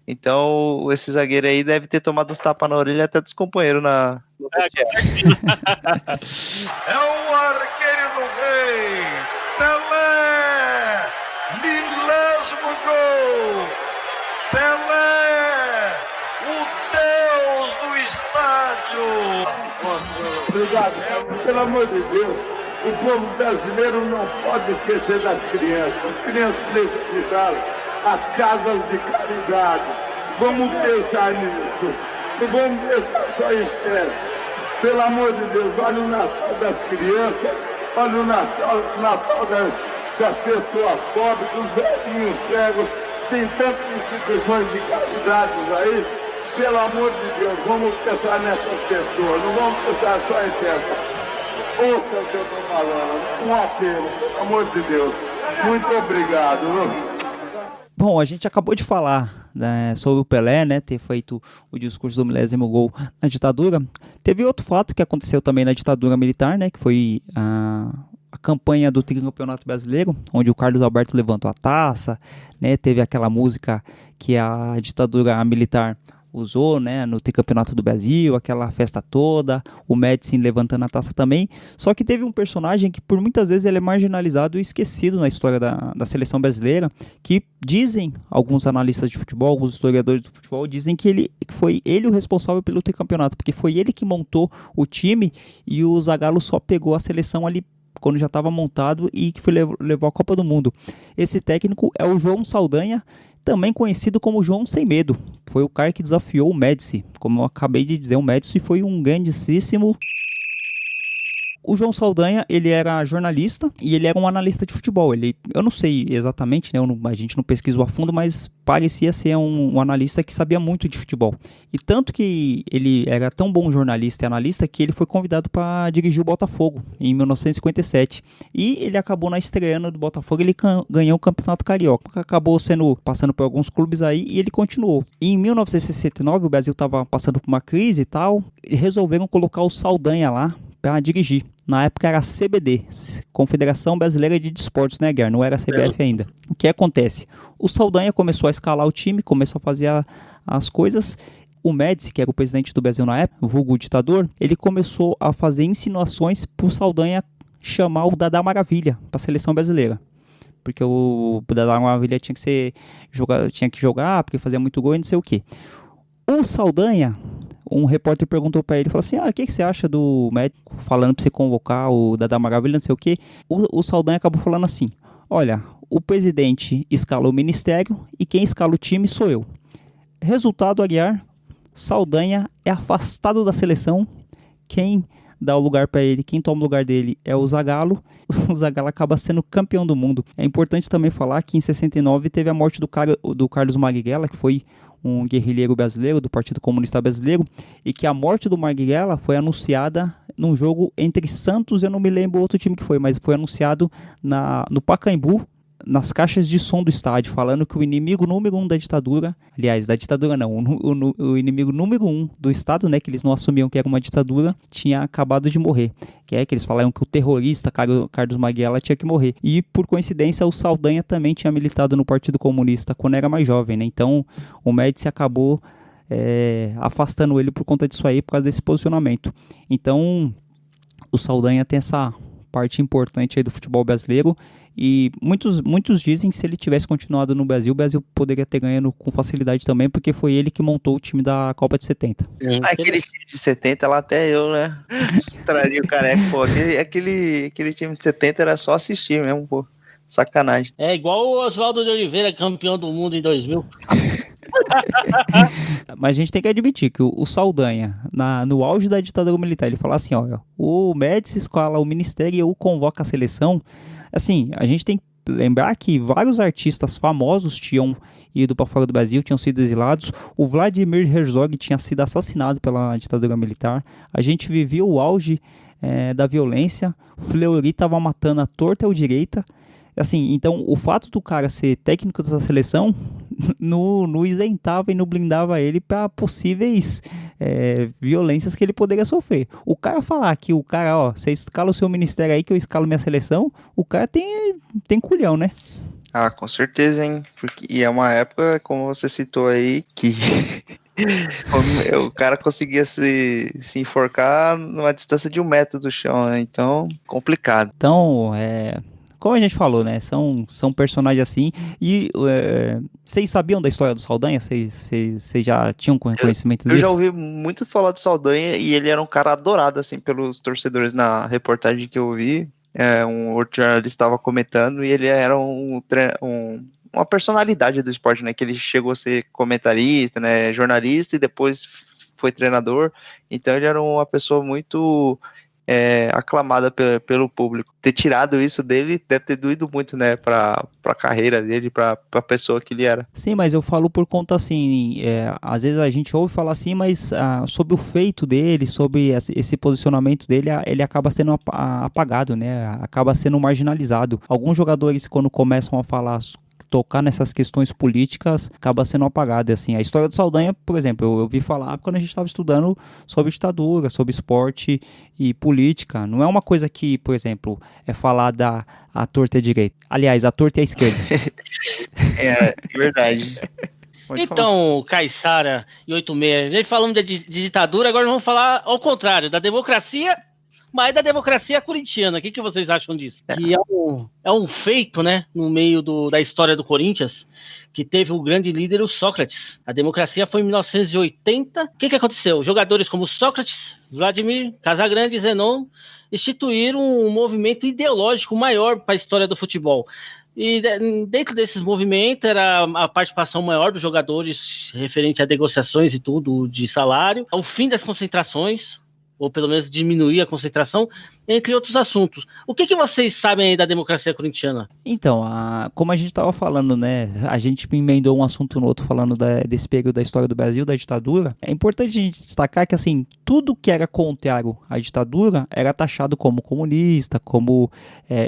então esse zagueiro aí deve ter tomado uns tapas na orelha até dos companheiros no É o arqueiro do rei, Pelé, 1000º gol, Pelé, o Deus do estádio. Obrigado, pelo amor de Deus, o povo brasileiro não pode esquecer das crianças. As crianças necessitaram as casas de caridade. Vamos pensar nisso. Não vamos pensar só em festa. Pelo amor de Deus, olha o Natal das crianças, olha o Natal das pessoas pobres, dos velhinhos cegos. Tem tantas instituições de caridade aí. Pelo amor de Deus, vamos pensar nessas pessoas, não vamos pensar só em festa. Ouça o que eu estou falando, um apelo, pelo amor de Deus. Muito obrigado. Bom, a gente acabou de falar, né, sobre o Pelé, né, ter feito o discurso do 1000º gol na ditadura. Teve outro fato que aconteceu também na ditadura militar, né, que foi a campanha do tricampeonato brasileiro, onde o Carlos Alberto levantou a taça, né, teve aquela música que a ditadura militar usou, né, no tricampeonato do Brasil, aquela festa toda, o Médici levantando a taça também. Só que teve um personagem que por muitas vezes ele é marginalizado e esquecido na história da seleção brasileira, que dizem alguns analistas de futebol, alguns historiadores do futebol, dizem que foi ele o responsável pelo tricampeonato, porque foi ele que montou o time e o Zagallo só pegou a seleção ali quando já estava montado e que levou a Copa do Mundo. Esse técnico é o João Saldanha, também conhecido como João Sem Medo. Foi o cara que desafiou o Médici. Como eu acabei de dizer, o Médici foi um grandíssimo... O João Saldanha, ele era jornalista e ele era um analista de futebol. Eu não sei exatamente, né? A gente não pesquisou a fundo, mas parecia ser um analista que sabia muito de futebol. E tanto que ele era tão bom jornalista e analista que ele foi convidado para dirigir o Botafogo em 1957. E ele acabou na estreia do Botafogo, ele ganhou o Campeonato Carioca. Acabou passando por alguns clubes aí e ele continuou. E em 1969, o Brasil estava passando por uma crise e tal, e resolveram colocar o Saldanha lá para dirigir. Na época era a CBD, Confederação Brasileira de Desportos, né, Guilherme? Não era a CBF ainda. O que acontece? O Saldanha começou a escalar o time, começou a fazer as coisas. O Médici, que era o presidente do Brasil na época, o vulgo ditador, ele começou a fazer insinuações para o Saldanha chamar o Dadá Maravilha para a seleção brasileira. Porque o Dadá Maravilha tinha que jogar, porque fazia muito gol e não sei o quê. O Saldanha um repórter perguntou pra ele, falou assim, o que você acha do médico falando pra você convocar o Dada Maravilha, não sei o quê. O Saldanha acabou falando assim, olha, o presidente escala o ministério e quem escala o time sou eu. Resultado, Aguiar, Saldanha é afastado da seleção, quem dá o lugar para ele, quem toma o lugar dele é o Zagallo. O Zagallo acaba sendo campeão do mundo. É importante também falar que em 69 teve a morte do Carlos Marighella, que foi um guerrilheiro brasileiro do Partido Comunista Brasileiro, e que a morte do Marighella foi anunciada num jogo entre Santos, eu não me lembro outro time que foi, mas foi anunciado no Pacaembu, nas caixas de som do estádio, falando que o inimigo número 1 da ditadura, aliás, da ditadura não, o inimigo número 1 do Estado, né, que eles não assumiam que era uma ditadura, tinha acabado de morrer. Que eles falaram que o terrorista Carlos Marighella tinha que morrer. E, por coincidência, o Saldanha também tinha militado no Partido Comunista quando era mais jovem, né? Então, o Médici acabou afastando ele por conta disso aí, por causa desse posicionamento. Então, o Saldanha tem essa parte importante aí do futebol brasileiro. E muitos dizem que se ele tivesse continuado no Brasil, o Brasil poderia ter ganhado com facilidade também, porque foi ele que montou o time da Copa de 70. Aquele time de 70 lá até eu, né? Traria o Careca, pô. Aquele time de 70 era só assistir mesmo, pô. Sacanagem. É igual o Oswaldo de Oliveira, campeão do mundo em 2000. Mas a gente tem que admitir que o Saldanha, no auge da ditadura militar, ele fala assim, ó, o Médici escala o ministério e eu convoco a seleção. Assim, a gente tem que lembrar que vários artistas famosos tinham ido para fora do Brasil, tinham sido exilados. O Vladimir Herzog tinha sido assassinado pela ditadura militar. A gente vivia o auge da violência. O Fleury estava matando à torta e à direita. Assim, então, o fato do cara ser técnico dessa seleção não isentava e não blindava ele para possíveis violências que ele poderia sofrer. O cara falar que o cara, ó, você escala o seu ministério aí que eu escalo minha seleção, o cara tem culhão, né? Ah, com certeza, hein? E é uma época, como você citou aí, que o cara conseguia se enforcar numa distância de 1 metro do chão, né? Então, complicado. Então, como a gente falou, né? São personagens assim. E vocês sabiam da história do Saldanha? Vocês já tinham conhecimento disso? Eu já ouvi muito falar do Saldanha e ele era um cara adorado, assim, pelos torcedores na reportagem que eu vi. Um outro jornalista estava comentando e ele era uma personalidade do esporte, né? Que ele chegou a ser comentarista, né? Jornalista e depois foi treinador. Então ele era uma pessoa muito aclamada pelo público. Ter tirado isso dele deve ter doído muito, né, pra carreira dele, pra pessoa que ele era. Sim, mas eu falo por conta assim, às vezes a gente ouve falar assim, mas sobre o feito dele, sobre esse posicionamento dele, ele acaba sendo apagado, né, acaba sendo marginalizado. Alguns jogadores, quando começam a tocar nessas questões políticas, acaba sendo apagado. Assim, a história do Saldanha, por exemplo, eu ouvi falar quando a gente estava estudando sobre ditadura, sobre esporte e política. Não é uma coisa que, por exemplo, é falar da torta e a direita. Aliás, a torta e a esquerda. É verdade. Então, Caiçara e 86, a gente falando de ditadura, agora vamos falar ao contrário, da democracia, mas da democracia corintiana. O que vocês acham disso? Que é um feito, né, no meio da história do Corinthians, que teve o grande líder, o Sócrates. A democracia foi em 1980. O que aconteceu? Jogadores como Sócrates, Vladimir, Casagrande e Zenon instituíram um movimento ideológico maior para a história do futebol. E dentro desses movimentos era a participação maior dos jogadores referente a negociações e tudo de salário, ao fim das concentrações, ou pelo menos diminuir a concentração, entre outros assuntos. O que vocês sabem aí da democracia corintiana? Então, como a gente estava falando, né, a gente emendou um assunto no outro falando desse período da história do Brasil, da ditadura. É importante a gente destacar que, assim, tudo que era contrário à ditadura era taxado como comunista, como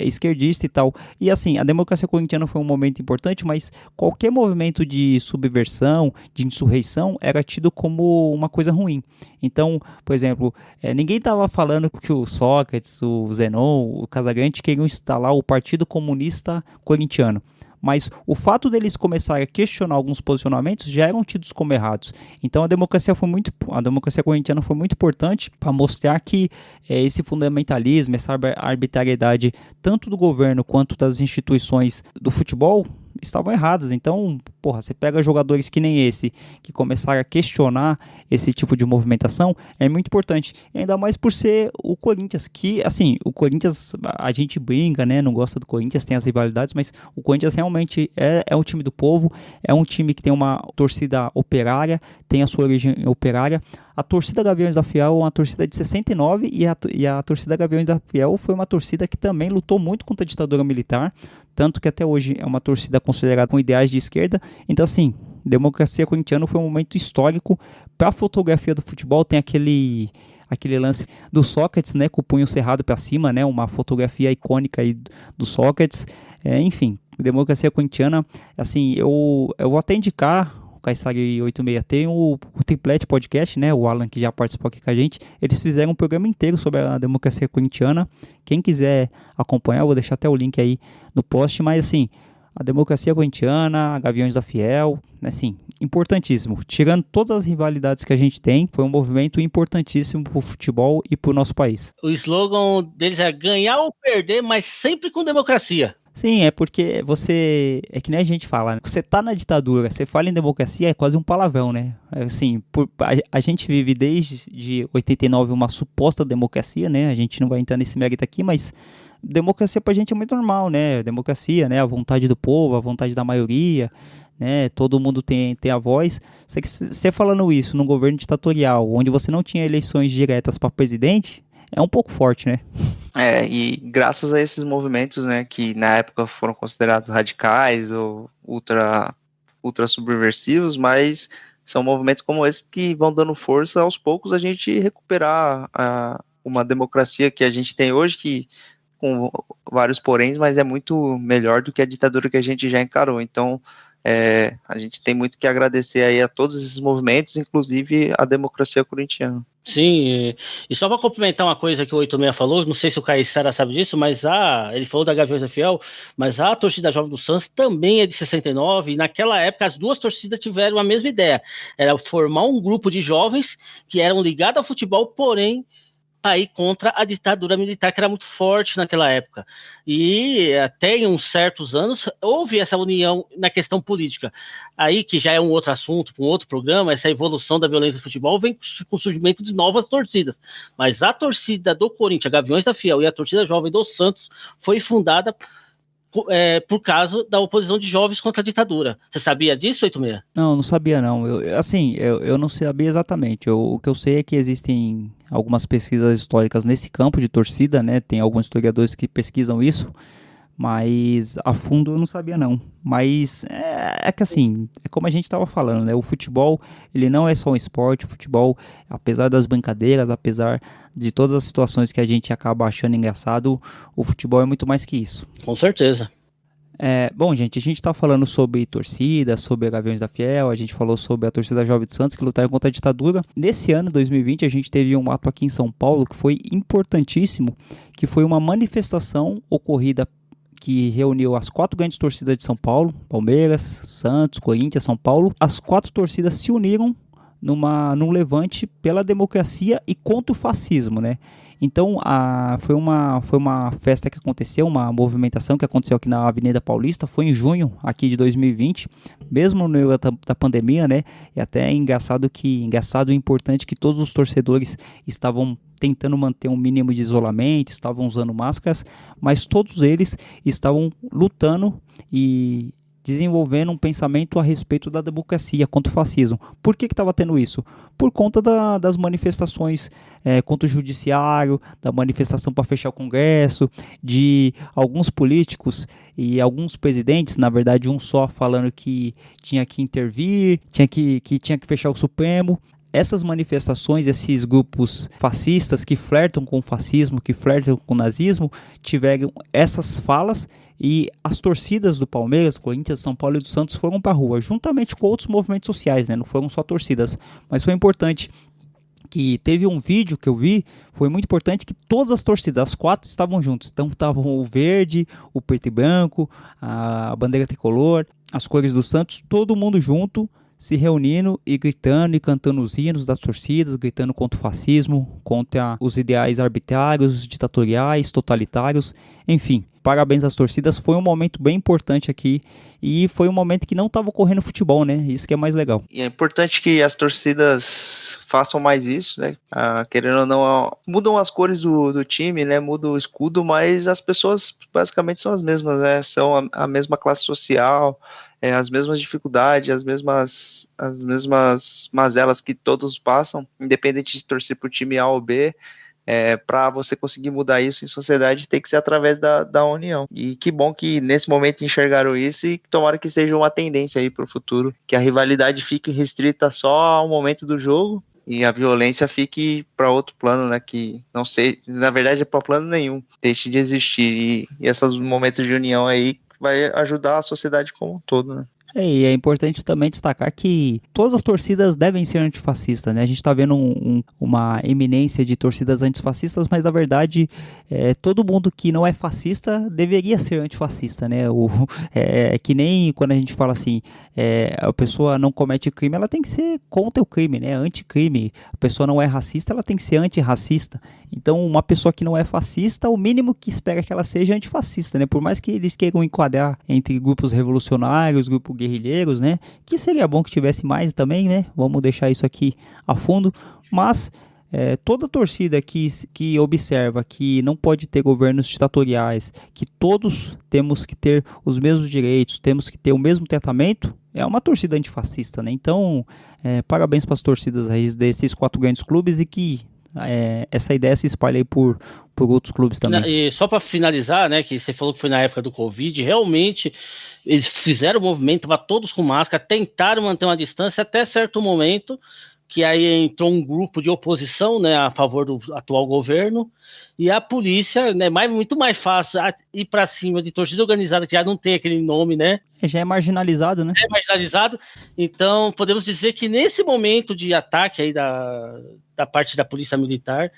esquerdista e tal. E, assim, a democracia corintiana foi um momento importante, mas qualquer movimento de subversão, de insurreição, era tido como uma coisa ruim. Então, por exemplo, ninguém estava falando que o Sócrates, o Zenon, o Casagrande queriam instalar o Partido Comunista Corintiano. Mas o fato deles começarem a questionar alguns posicionamentos já eram tidos como errados. Então a democracia corintiana foi muito importante para mostrar que esse fundamentalismo, essa arbitrariedade, tanto do governo quanto das instituições do futebol, estavam erradas. Então, porra, você pega jogadores que nem esse, que começaram a questionar esse tipo de movimentação, é muito importante. E ainda mais por ser o Corinthians, que, assim, o Corinthians, a gente brinca, né, não gosta do Corinthians, tem as rivalidades, mas o Corinthians realmente é um time do povo, é um time que tem uma torcida operária, tem a sua origem operária. A torcida Gaviões da Fiel é uma torcida de 69 e a torcida Gaviões da Fiel foi uma torcida que também lutou muito contra a ditadura militar, tanto que até hoje é uma torcida considerada com ideais de esquerda. Então, assim, democracia corintiana foi um momento histórico. Para a fotografia do futebol tem aquele lance do Sócrates, né, com o punho cerrado para cima, né, uma fotografia icônica aí do Sócrates. Enfim, democracia corintiana, assim, eu vou até indicar o Caissari 86, tem o Triplete Podcast, né, o Alan que já participou aqui com a gente, eles fizeram um programa inteiro sobre a democracia corintiana. Quem quiser acompanhar, eu vou deixar até o link aí no post, mas assim, a democracia corintiana, a Gaviões da Fiel, né, assim, importantíssimo. Tirando todas as rivalidades que a gente tem, foi um movimento importantíssimo pro futebol e pro nosso país. O slogan deles é ganhar ou perder, mas sempre com democracia. Sim, é porque é que nem a gente fala, né? Você tá na ditadura, você fala em democracia, é quase um palavrão, né? Assim, a gente vive desde 89 uma suposta democracia, né? A gente não vai entrar nesse mérito aqui, mas democracia pra gente é muito normal, né? Democracia, né? A vontade do povo, a vontade da maioria, né? Todo mundo tem a voz. Você falando isso num governo ditatorial, onde você não tinha eleições diretas para presidente, é um pouco forte, né? E graças a esses movimentos, né, que na época foram considerados radicais ou ultra subversivos, mas são movimentos como esse que vão dando força aos poucos a gente recuperar uma democracia que a gente tem hoje, que com vários poréns, mas é muito melhor do que a ditadura que a gente já encarou. Então, a gente tem muito que agradecer aí a todos esses movimentos, inclusive a democracia corintiana. Sim, e só para complementar uma coisa que o 86 falou, não sei se o Caissara sabe disso, mas ele falou da Gaviões da Fiel, mas a torcida jovem do Santos também é de 69, e naquela época as duas torcidas tiveram a mesma ideia, era formar um grupo de jovens que eram ligados ao futebol, porém aí contra a ditadura militar, que era muito forte naquela época. E até em uns certos anos houve essa união na questão política. Aí, que já é um outro assunto, um outro programa, essa evolução da violência do futebol vem com o surgimento de novas torcidas. Mas a torcida do Corinthians, Gaviões da Fiel, e a torcida jovem do Santos foi fundada por causa da oposição de jovens contra a ditadura. Você sabia disso, 86? Não sabia não. Eu não sabia exatamente. O que eu sei é que existem algumas pesquisas históricas nesse campo de torcida, né? Tem alguns historiadores que pesquisam isso, mas a fundo eu não sabia não. Mas é que assim, é como a gente estava falando, né? O futebol, ele não é só um esporte. O futebol, apesar das brincadeiras, apesar de todas as situações que a gente acaba achando engraçado, o futebol é muito mais que isso. Com certeza. Bom, gente, a gente está falando sobre torcida, sobre a Gaviões da Fiel, a gente falou sobre a torcida Jovem do Santos que lutaram contra a ditadura. Nesse ano, 2020, a gente teve um ato aqui em São Paulo que foi importantíssimo, que foi uma manifestação ocorrida que reuniu as 4 grandes torcidas de São Paulo, Palmeiras, Santos, Corinthians, São Paulo. As 4 torcidas se uniram num levante pela democracia e contra o fascismo, né? Então, foi uma festa que aconteceu, uma movimentação que aconteceu aqui na Avenida Paulista, foi em junho aqui de 2020, mesmo no meio da pandemia, né? E até engraçado e importante que todos os torcedores estavam tentando manter um mínimo de isolamento, estavam usando máscaras, mas todos eles estavam lutando e desenvolvendo um pensamento a respeito da democracia contra o fascismo. Por que estava tendo isso? Por conta das manifestações contra o judiciário, da manifestação para fechar o Congresso, de alguns políticos e alguns presidentes, na verdade um só, falando que tinha que intervir, que tinha que fechar o Supremo. Essas manifestações, esses grupos fascistas que flertam com o fascismo, que flertam com o nazismo, tiveram essas falas e as torcidas do Palmeiras, Corinthians, São Paulo e do Santos foram para a rua, juntamente com outros movimentos sociais, né? Não foram só torcidas, mas foi importante que teve um vídeo que eu vi, foi muito importante que todas as torcidas, as 4 estavam juntos, então estavam o verde, o preto e branco, a bandeira tricolor, as cores do Santos, todo mundo junto, se reunindo e gritando e cantando os hinos das torcidas, gritando contra o fascismo, contra os ideais arbitrários, ditatoriais, totalitários, enfim. Parabéns às torcidas, foi um momento bem importante aqui e foi um momento que não estava ocorrendo futebol, né? Isso que é mais legal. E é importante que as torcidas façam mais isso, né? Querendo ou não, mudam as cores do time, né? Muda o escudo, mas as pessoas basicamente são as mesmas, né? São a mesma classe social, as mesmas dificuldades, as mesmas mazelas que todos passam, independente de torcer para o time A ou B. Para você conseguir mudar isso em sociedade tem que ser através da união, e que bom que nesse momento enxergaram isso e tomara que seja uma tendência aí para o futuro, que a rivalidade fique restrita só ao momento do jogo e a violência fique para outro plano, né, que não sei, na verdade é para plano nenhum, deixe de existir, e esses momentos de união aí vai ajudar a sociedade como um todo, né. E é importante também destacar que todas as torcidas devem ser antifascistas, né? A gente está vendo uma eminência de torcidas antifascistas, mas na verdade todo mundo que não é fascista deveria ser antifascista, né? Que nem quando a gente fala assim, a pessoa não comete crime, ela tem que ser contra o crime, né? Anticrime. A pessoa não é racista, ela tem que ser antirracista. Então, uma pessoa que não é fascista, o mínimo que espera que ela seja antifascista, né? Por mais que eles queiram enquadrar entre grupos revolucionários, grupos guerrilheiros, né? Que seria bom que tivesse mais também, né? Vamos deixar isso aqui a fundo. Mas toda torcida que observa que não pode ter governos ditatoriais, que todos temos que ter os mesmos direitos, temos que ter o mesmo tratamento, é uma torcida antifascista, né? Então, parabéns para as torcidas aí desses 4 grandes clubes e que essa ideia se espalha aí por outros clubes também. E só para finalizar, né, que você falou que foi na época do Covid, realmente eles fizeram o movimento, estavam todos com máscara, tentaram manter uma distância até certo momento, que aí entrou um grupo de oposição, né, a favor do atual governo, e a polícia, né, muito mais fácil ir para cima de torcida organizada, que já não tem aquele nome, né? Já é marginalizado, né? É marginalizado, então podemos dizer que nesse momento de ataque aí da parte da polícia militar,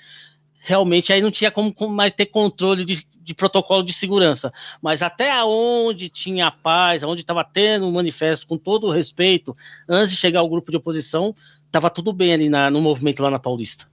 realmente aí não tinha como mais ter controle de protocolo de segurança, mas até onde tinha paz, onde estava tendo um manifesto com todo o respeito, antes de chegar ao grupo de oposição, estava tudo bem ali no movimento lá na Paulista.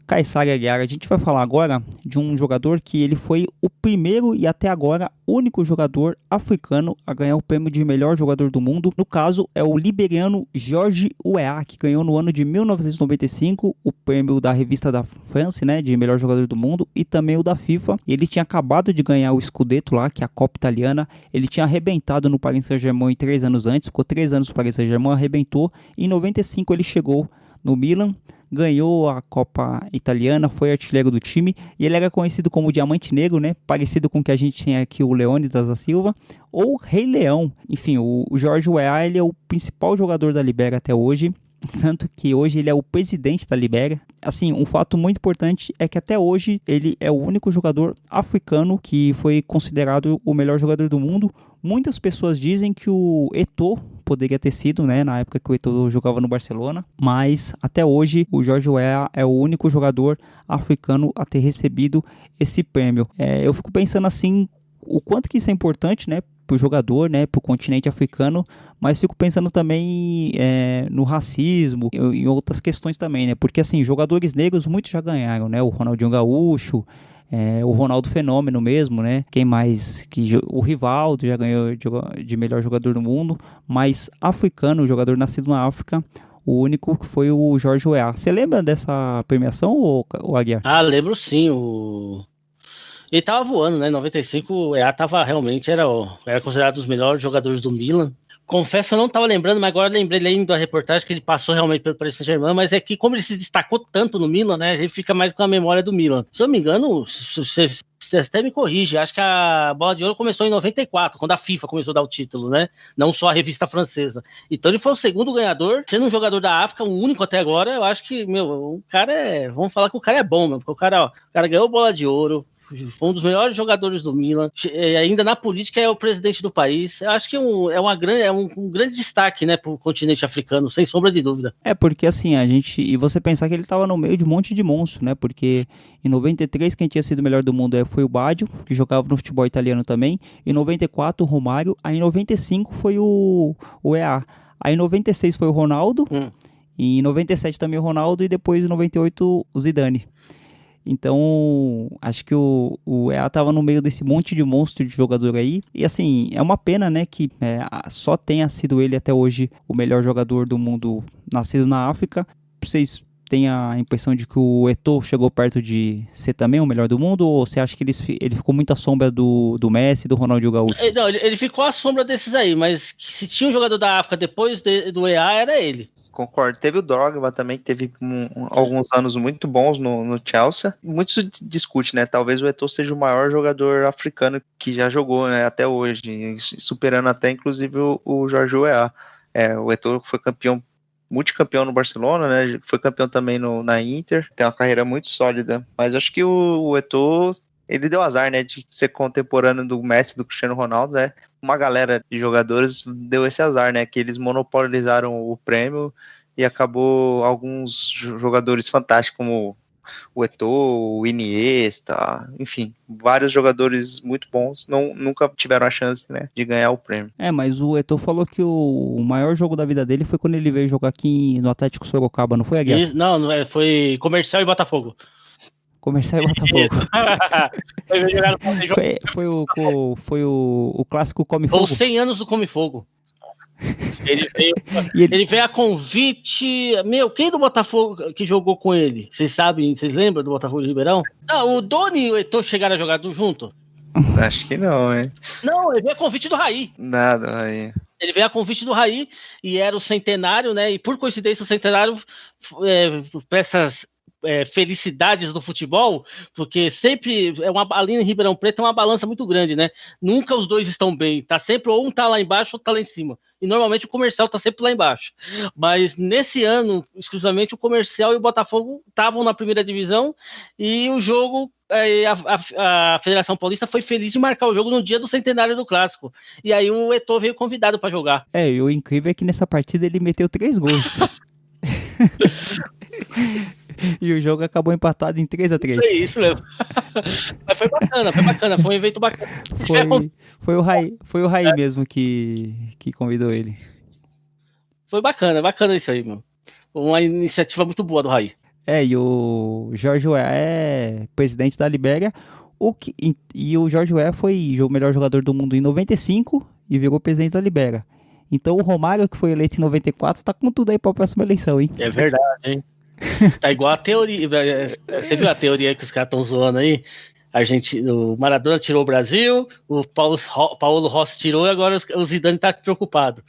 Kaysar Aguiar, a gente vai falar agora de um jogador que ele foi o primeiro e até agora único jogador africano a ganhar o prêmio de melhor jogador do mundo. No caso, é o liberiano George Weah, que ganhou no ano de 1995 o prêmio da revista da France, né, de melhor jogador do mundo, e também o da FIFA. Ele tinha acabado de ganhar o Scudetto lá, que é a Copa Italiana. Ele tinha arrebentado no Paris Saint-Germain 3 anos antes, ficou 3 anos no Paris Saint-Germain, arrebentou. Em 95 ele chegou no Milan, ganhou a Copa Italiana, foi artilheiro do time e ele era conhecido como Diamante Negro, né? Parecido com o que a gente tem aqui, o Leônidas da Silva, ou Rei Leão. Enfim, o George Weah, ele é o principal jogador da Libéria até hoje, tanto que hoje ele é o presidente da Libéria. Assim, um fato muito importante é que até hoje ele é o único jogador africano que foi considerado o melhor jogador do mundo. Muitas pessoas dizem que o Eto'o poderia ter sido, né, na época que o Eto'o jogava no Barcelona, mas até hoje o George Weah é o único jogador africano a ter recebido esse prêmio. Eu fico pensando assim, o quanto que isso é importante, né, pro jogador, né, pro continente africano, mas fico pensando também no racismo e em outras questões também, né, porque assim, jogadores negros muitos já ganharam, né, o Ronaldinho Gaúcho, o Ronaldo Fenômeno mesmo, né? Quem mais? O Rivaldo já ganhou de melhor jogador do mundo, mas africano, jogador nascido na África, o único que foi o George Weah. Você lembra dessa premiação, ou Aguiar? Lembro sim. Ele tava voando, né? Em 95 o Weah tava realmente, era considerado um dos melhores jogadores do Milan. Confesso que eu não estava lembrando, mas agora lembrei lendo da reportagem que ele passou realmente pelo Paris Saint-Germain, mas é que como ele se destacou tanto no Milan, né, ele fica mais com a memória do Milan. Se eu não me engano, você até me corrige, acho que a Bola de Ouro começou em 94, quando a FIFA começou a dar o título, né, não só a revista francesa. Então ele foi o segundo ganhador, sendo um jogador da África, o único até agora. Eu acho que, o cara vamos falar que o cara é bom, meu, porque o cara ganhou Bola de Ouro, Foi um dos melhores jogadores do Milan. Ainda na política é o presidente do país. Eu acho que é um grande destaque, né, para o continente africano, sem sombra de dúvida. Porque assim, e você pensar que ele estava no meio de um monte de monstro, né? Porque em 93 quem tinha sido o melhor do mundo foi o Baggio, que jogava no futebol italiano também. Em 94 o Romário. Aí em 95 foi o EA. Aí em 96 foi o Ronaldo. E em 97 também o Ronaldo. E depois em 98 o Zidane. Então, acho que o EA tava no meio desse monte de monstro de jogador aí. E assim, é uma pena, né, que só tenha sido ele até hoje o melhor jogador do mundo nascido na África. Vocês têm a impressão de que o Eto'o chegou perto de ser também o melhor do mundo? Ou você acha que ele ficou muito à sombra do Messi e do Ronaldinho Gaúcho? Não, ele ficou à sombra desses aí, mas se tinha um jogador da África depois do EA, era ele. Concordo. Teve o Drogba também, que teve alguns anos muito bons no Chelsea. Muito se discute, né? Talvez o Eto'o seja o maior jogador africano que já jogou, né, até hoje, superando até inclusive o Jorge Weah. O Eto'o foi multicampeão no Barcelona, né? Foi campeão também na Inter. Tem uma carreira muito sólida. Mas acho que o Eto'o, ele deu azar, né, de ser contemporâneo do Messi, do Cristiano Ronaldo, né? Uma galera de jogadores deu esse azar, né, que eles monopolizaram o prêmio e acabou alguns jogadores fantásticos, como o Eto'o, o Iniesta, enfim, vários jogadores muito bons nunca tiveram a chance, né, de ganhar o prêmio. Mas o Eto'o falou que o maior jogo da vida dele foi quando ele veio jogar aqui no Atlético Sorocaba, não foi, Aguiar? Não, foi Comercial e Botafogo. Comercial e Botafogo. Foi o clássico Come Fogo. Ou 100 anos do Come Fogo. Ele veio a convite. Quem do Botafogo que jogou com ele? Vocês sabem, vocês lembram do Botafogo de Ribeirão? Não, o Doni e o Eto'o chegaram a jogar junto? Acho que não, hein? Não, ele veio a convite do Raí. Nada, Raí. Ele veio a convite do Raí e era o centenário, né? E por coincidência o centenário para essas felicidades do futebol, porque sempre ali em Ribeirão Preto é uma balança muito grande, né? Nunca os dois estão bem, tá sempre ou um tá lá embaixo ou tá lá em cima, e normalmente o Comercial tá sempre lá embaixo, mas nesse ano, exclusivamente o Comercial e o Botafogo estavam na primeira divisão, e o jogo, a Federação Paulista foi feliz de marcar o jogo no dia do centenário do Clássico, e aí o Eto'o veio convidado para jogar. E o incrível é que nessa partida ele meteu 3 gols. E o jogo acabou empatado em 3-3. É isso mesmo. Mas foi bacana, foi um evento bacana. Foi o Raí mesmo que convidou ele. Foi bacana isso aí, meu. Uma iniciativa muito boa do Raí. E o Jorge Weah é presidente da Libéria. E o Jorge Weah foi o melhor jogador do mundo em 95 e virou presidente da Libéria. Então o Romário, que foi eleito em 94, tá com tudo aí pra próxima eleição, hein? É verdade, hein? Tá igual a teoria. Você viu a teoria que os caras estão zoando aí? O Maradona tirou o Brasil, o Paulo Rossi tirou e agora o Zidane tá preocupado.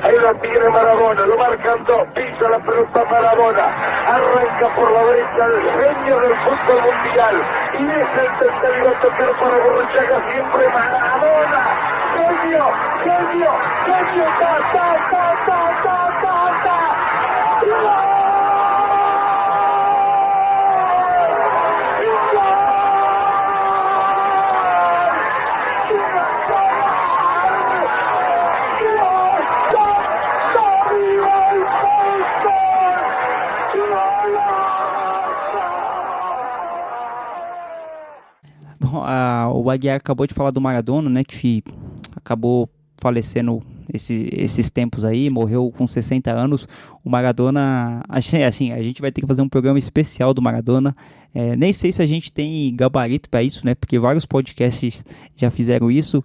Ahí la tiene Maradona, lo marcan dos, pisa la pelota Maradona, arranca por la derecha el genio del fútbol mundial, y es el tercero a tocar para Borruchaga, siempre Maradona, genio, O Aguiar acabou de falar do Maradona, né, que acabou falecendo esses tempos aí, morreu com 60 anos. O Maradona, assim, a gente vai ter que fazer um programa especial do Maradona. Nem sei se a gente tem gabarito para isso, né, porque vários podcasts já fizeram isso.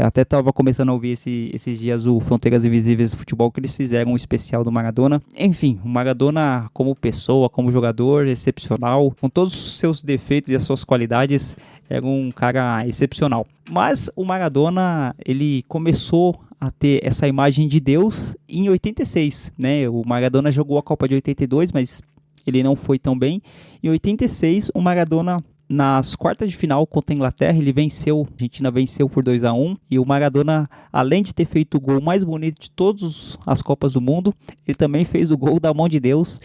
Até estava começando a ouvir esses dias o Fronteiras Invisíveis do Futebol, que eles fizeram um especial do Maradona. Enfim, o Maradona como pessoa, como jogador, excepcional, com todos os seus defeitos e as suas qualidades, era um cara excepcional. Mas o Maradona, ele começou a ter essa imagem de Deus em 86, né? O Maradona jogou a Copa de 82, mas ele não foi tão bem. Em 86, o Maradona, nas quartas de final contra a Inglaterra, a Argentina venceu por 2-1, e o Maradona, além de ter feito o gol mais bonito de todas as Copas do Mundo, ele também fez o gol da mão de Deus.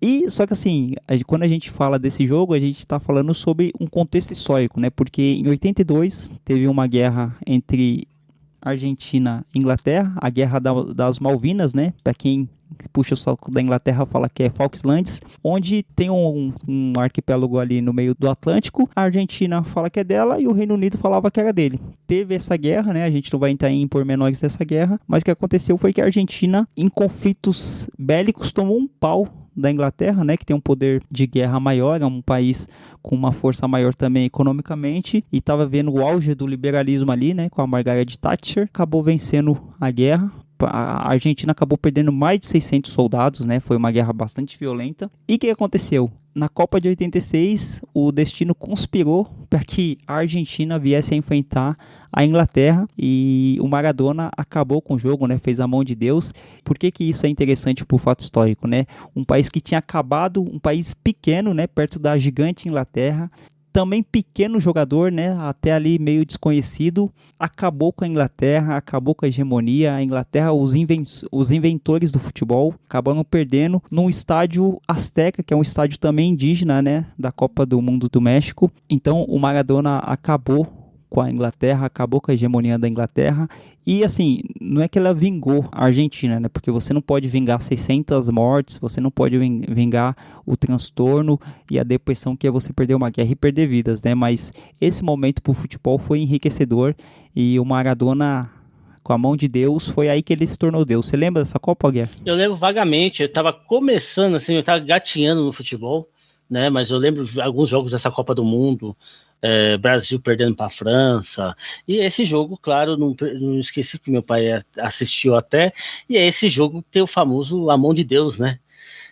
E só que assim, quando a gente fala desse jogo, a gente está falando sobre um contexto histórico, né? Porque em 82 teve uma guerra entre Argentina e Inglaterra, a Guerra das Malvinas, né? Para quem puxa o saco da Inglaterra fala que é Falklands, onde tem um arquipélago ali no meio do Atlântico. A Argentina fala que é dela e o Reino Unido falava que era dele. Teve essa guerra, né? A gente não vai entrar em pormenores dessa guerra, mas o que aconteceu foi que a Argentina, em conflitos bélicos, tomou um pau da Inglaterra, né, que tem um poder de guerra maior, é um país com uma força maior também economicamente, e estava vendo o auge do liberalismo ali, né, com a Margaret Thatcher, acabou vencendo a guerra. A Argentina acabou perdendo mais de 600 soldados, né? Foi uma guerra bastante violenta. E o que aconteceu? Na Copa de 86, o destino conspirou para que a Argentina viesse a enfrentar a Inglaterra e o Maradona acabou com o jogo, né? Fez a mão de Deus. Por que isso é interessante por fato histórico, né? Um país que tinha acabado, um país pequeno, né? Perto da gigante Inglaterra. Também pequeno jogador, né, até ali meio desconhecido, acabou com a Inglaterra, acabou com a hegemonia. A Inglaterra, os inventores do futebol, acabaram perdendo num estádio Azteca, que é um estádio também indígena, né, da Copa do Mundo do México. Então o Maradona acabou com a Inglaterra, acabou com a hegemonia da Inglaterra. E assim, não é que ela vingou a Argentina, né? Porque você não pode vingar 600 mortes, você não pode vingar o transtorno e a depressão que é você perder uma guerra e perder vidas, né? Mas esse momento pro futebol foi enriquecedor e o Maradona, com a mão de Deus, foi aí que ele se tornou Deus. Você lembra dessa Copa, Guerra? Eu lembro vagamente, eu tava começando assim, eu tava gatinhando no futebol, né? Mas eu lembro de alguns jogos dessa Copa do Mundo. Brasil perdendo para a França, e esse jogo, claro, não esqueci que meu pai assistiu até, e é esse jogo que tem o famoso A Mão de Deus, né,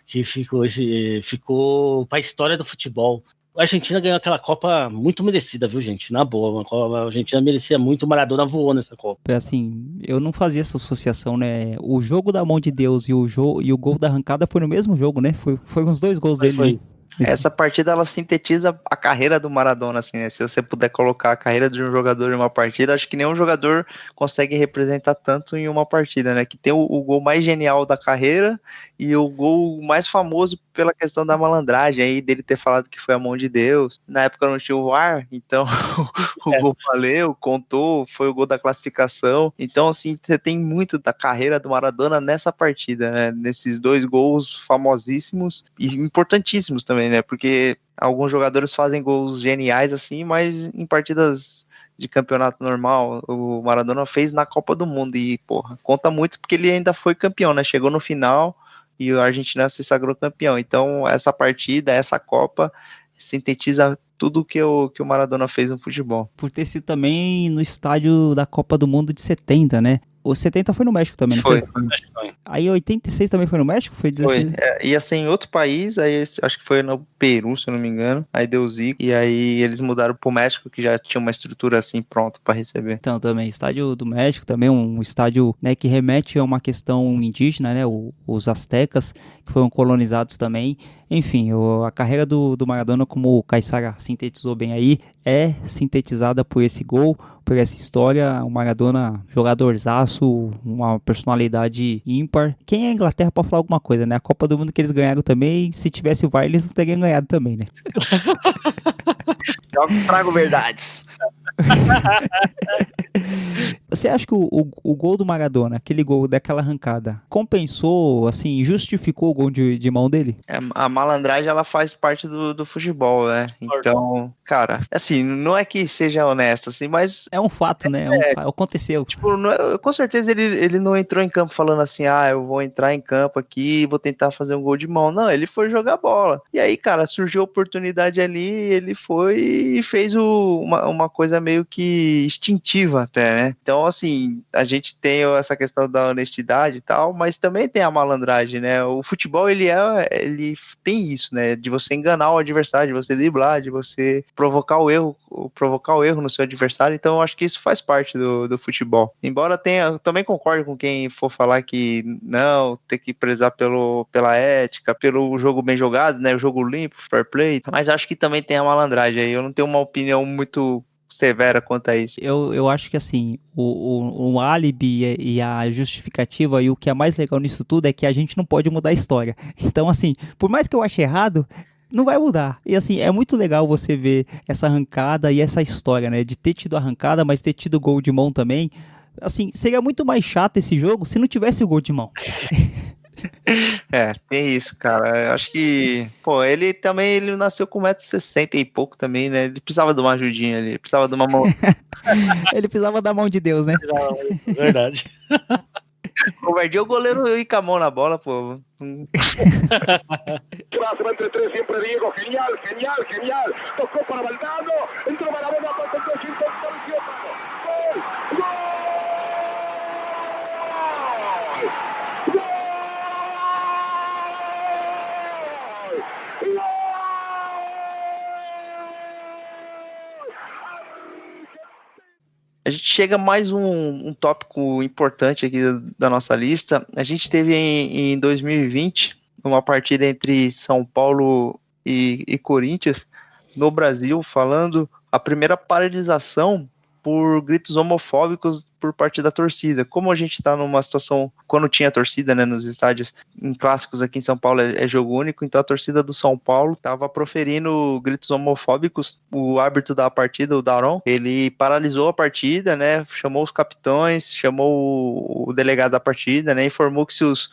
que ficou para a história do futebol. A Argentina ganhou aquela Copa muito merecida, viu, gente? Na boa, a Argentina merecia muito, o Maradona voou nessa Copa. Assim, eu não fazia essa associação, né? O jogo da Mão de Deus e o gol da arrancada foi no mesmo jogo, né? Foi uns dois gols dele. Foi. Essa partida, ela sintetiza a carreira do Maradona, assim, né? Se você puder colocar a carreira de um jogador em uma partida, acho que nenhum jogador consegue representar tanto em uma partida, né? Que tem o gol mais genial da carreira e o gol mais famoso pela questão da malandragem aí, dele ter falado que foi a mão de Deus. Na época não tinha o VAR, então o gol valeu, contou, foi o gol da classificação. Então, assim, você tem muito da carreira do Maradona nessa partida, né? Nesses dois gols famosíssimos e importantíssimos também, né? Porque alguns jogadores fazem gols geniais assim, mas em partidas de campeonato normal, o Maradona fez na Copa do Mundo e, porra, conta muito porque ele ainda foi campeão, né? Chegou no final e a Argentina se sagrou campeão. Então, essa partida, essa Copa sintetiza tudo que o Maradona fez no futebol. Por ter sido também no estádio da Copa do Mundo de 70, né? O 70 foi no México também, não foi? Aí 86 também foi no México? Foi 16? Foi. Ia ser em outro país, aí acho que foi no Peru, se eu não me engano. Aí deu zico, e aí eles mudaram pro México, que já tinha uma estrutura assim pronta para receber. Então, também, estádio do México, também um estádio, né, que remete a uma questão indígena, né? Os aztecas, que foram colonizados também. Enfim, a carreira do Maradona, como o Caissara sintetizou bem aí, é sintetizada por esse gol, por essa história. O Maradona, jogadorzaço, uma personalidade ímpar. Quem é a Inglaterra pra falar alguma coisa, né? A Copa do Mundo que eles ganharam também, se tivesse o VAR, eles não teriam ganhado também, né? Eu trago verdades. Você acha que o gol do Maradona, aquele gol daquela arrancada, compensou, assim, justificou o gol de mão dele? A malandragem, ela faz parte do futebol, né? Então, cara, assim, não é que seja honesto, assim, mas... É um fato, né? Aconteceu. Tipo, com certeza ele não entrou em campo falando assim, eu vou entrar em campo aqui e vou tentar fazer um gol de mão. Não, ele foi jogar bola. E aí, cara, surgiu a oportunidade ali, ele foi e fez uma coisa meio que instintiva até, né? Então, assim, a gente tem essa questão da honestidade e tal, mas também tem a malandragem, né? O futebol, ele tem isso, né? De você enganar o adversário, de você driblar, de você provocar o erro no seu adversário. Então, eu acho que isso faz parte do futebol. Embora eu também concordo com quem for falar que não, tem que prezar pela ética, pelo jogo bem jogado, né? O jogo limpo, fair play. Mas acho que também tem a malandragem aí. Eu não tenho uma opinião muito severa quanto a isso. Eu acho que assim, o álibi e a justificativa e o que é mais legal nisso tudo é que a gente não pode mudar a história. Então assim, por mais que eu ache errado, não vai mudar. E assim, é muito legal você ver essa arrancada e essa história, né? De ter tido arrancada, mas ter tido gol de mão também. Assim, seria muito mais chato esse jogo se não tivesse o gol de mão. Tem isso, cara. Eu acho que, pô, ele nasceu com 1,60 m e pouco também, né? Ele precisava de uma ajudinha ali, precisava de uma mão. Ele precisava da mão de Deus, né? Verdade. Covardia, o goleiro ir com a mão na bola, pô. Próximo entre tres, siempre Diego, genial. Tocó para Valdano, entró Maradona, concentró, apareció, gol. A gente chega a mais um tópico importante aqui da nossa lista. A gente teve em 2020 uma partida entre São Paulo e Corinthians no Brasil, falando a primeira paralisação por gritos homofóbicos por parte da torcida. Como a gente está numa situação, quando tinha torcida, né, nos estádios, em clássicos aqui em São Paulo é jogo único, então a torcida do São Paulo estava proferindo gritos homofóbicos. O árbitro da partida, o Daron, ele paralisou a partida, né, chamou os capitães, chamou o delegado da partida, né, informou que se os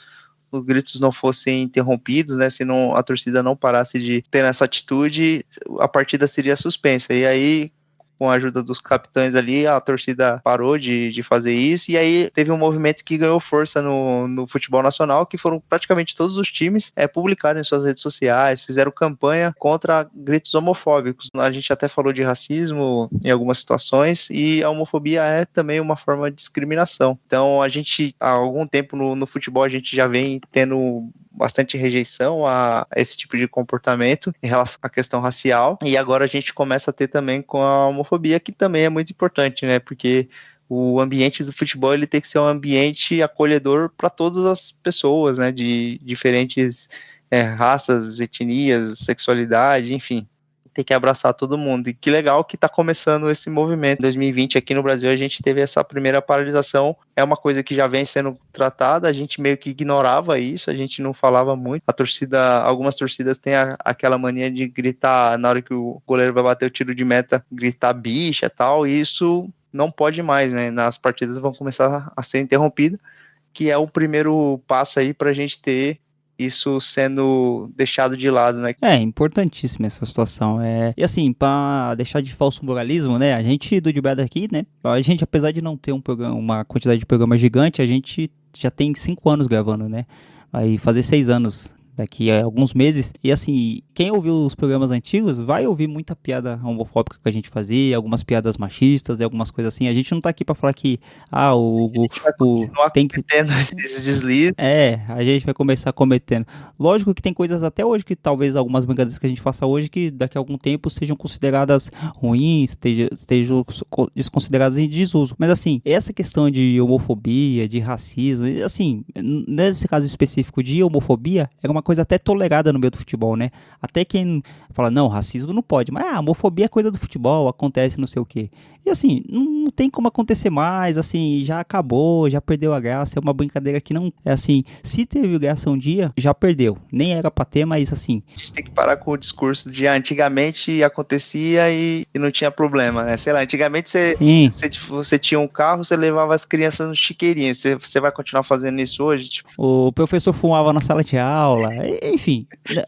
gritos não fossem interrompidos, né, se a torcida não parasse de ter essa atitude, a partida seria suspensa. E aí, com a ajuda dos capitães ali, a torcida parou de fazer isso, e aí teve um movimento que ganhou força no futebol nacional, que foram praticamente todos os times publicarem em suas redes sociais, fizeram campanha contra gritos homofóbicos. A gente até falou de racismo em algumas situações, e a homofobia é também uma forma de discriminação. Então a gente, há algum tempo no futebol, a gente já vem tendo bastante rejeição a esse tipo de comportamento em relação à questão racial, e agora a gente começa a ter também com a homofobia, que também é muito importante, né, porque o ambiente do futebol ele tem que ser um ambiente acolhedor para todas as pessoas, né, de diferentes raças, etnias, sexualidade, enfim, tem que abraçar todo mundo. E que legal que está começando esse movimento. Em 2020, aqui no Brasil, a gente teve essa primeira paralisação. É uma coisa que já vem sendo tratada, a gente meio que ignorava isso, a gente não falava muito. Algumas torcidas têm aquela mania de gritar, na hora que o goleiro vai bater o tiro de meta, gritar bicha e tal, e isso não pode mais, né? Nas partidas vão começar a ser interrompidas, que é o primeiro passo aí para a gente ter isso sendo deixado de lado, né? É importantíssima essa situação. E assim, para deixar de falso moralismo, né? A gente do Dibeda aqui, né? A gente, apesar de não ter uma quantidade de programas gigante, a gente já tem 5 anos gravando, né? Vai fazer 6 anos daqui a alguns meses. E assim, quem ouviu os programas antigos vai ouvir muita piada homofóbica que a gente fazia, algumas piadas machistas e algumas coisas assim. A gente não tá aqui pra falar que tem que ter esses deslizes. A gente vai começar cometendo. Lógico que tem coisas até hoje que talvez algumas brincadeiras que a gente faça hoje que daqui a algum tempo sejam consideradas ruins, estejam desconsideradas em desuso. Mas assim, essa questão de homofobia, de racismo, assim, nesse caso específico de homofobia, era uma coisa até tolerada no meio do futebol, né? Até quem fala, não, racismo não pode, mas homofobia é coisa do futebol, acontece não sei o quê. E assim, não tem como acontecer mais, assim, já acabou, já perdeu a graça, é uma brincadeira que não, assim, se teve graça um dia, já perdeu. Nem era pra ter, mas assim... A gente tem que parar com o discurso de antigamente acontecia e não tinha problema, né? Sei lá, antigamente você tinha um carro, você levava as crianças no chiqueirinho, você vai continuar fazendo isso hoje? Tipo... O professor fumava na sala de aula, enfim,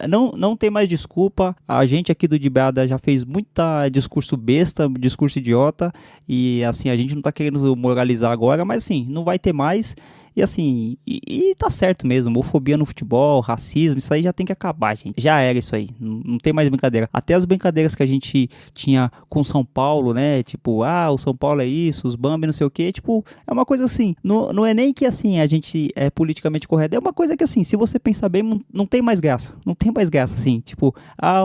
não tem mais desculpa. A gente aqui do Dibada já fez muita discurso besta, discurso idiota, e assim, a gente não tá querendo moralizar agora, mas assim, não vai ter mais. E assim, e tá certo mesmo, homofobia no futebol, racismo, isso aí já tem que acabar, gente. Já era isso aí, não tem mais brincadeira. Até as brincadeiras que a gente tinha com São Paulo, né, tipo, o São Paulo é isso, os Bambi não sei o que, tipo, é uma coisa assim, não é nem que assim, a gente é politicamente correto, é uma coisa que assim, se você pensar bem, não tem mais graça, assim, tipo,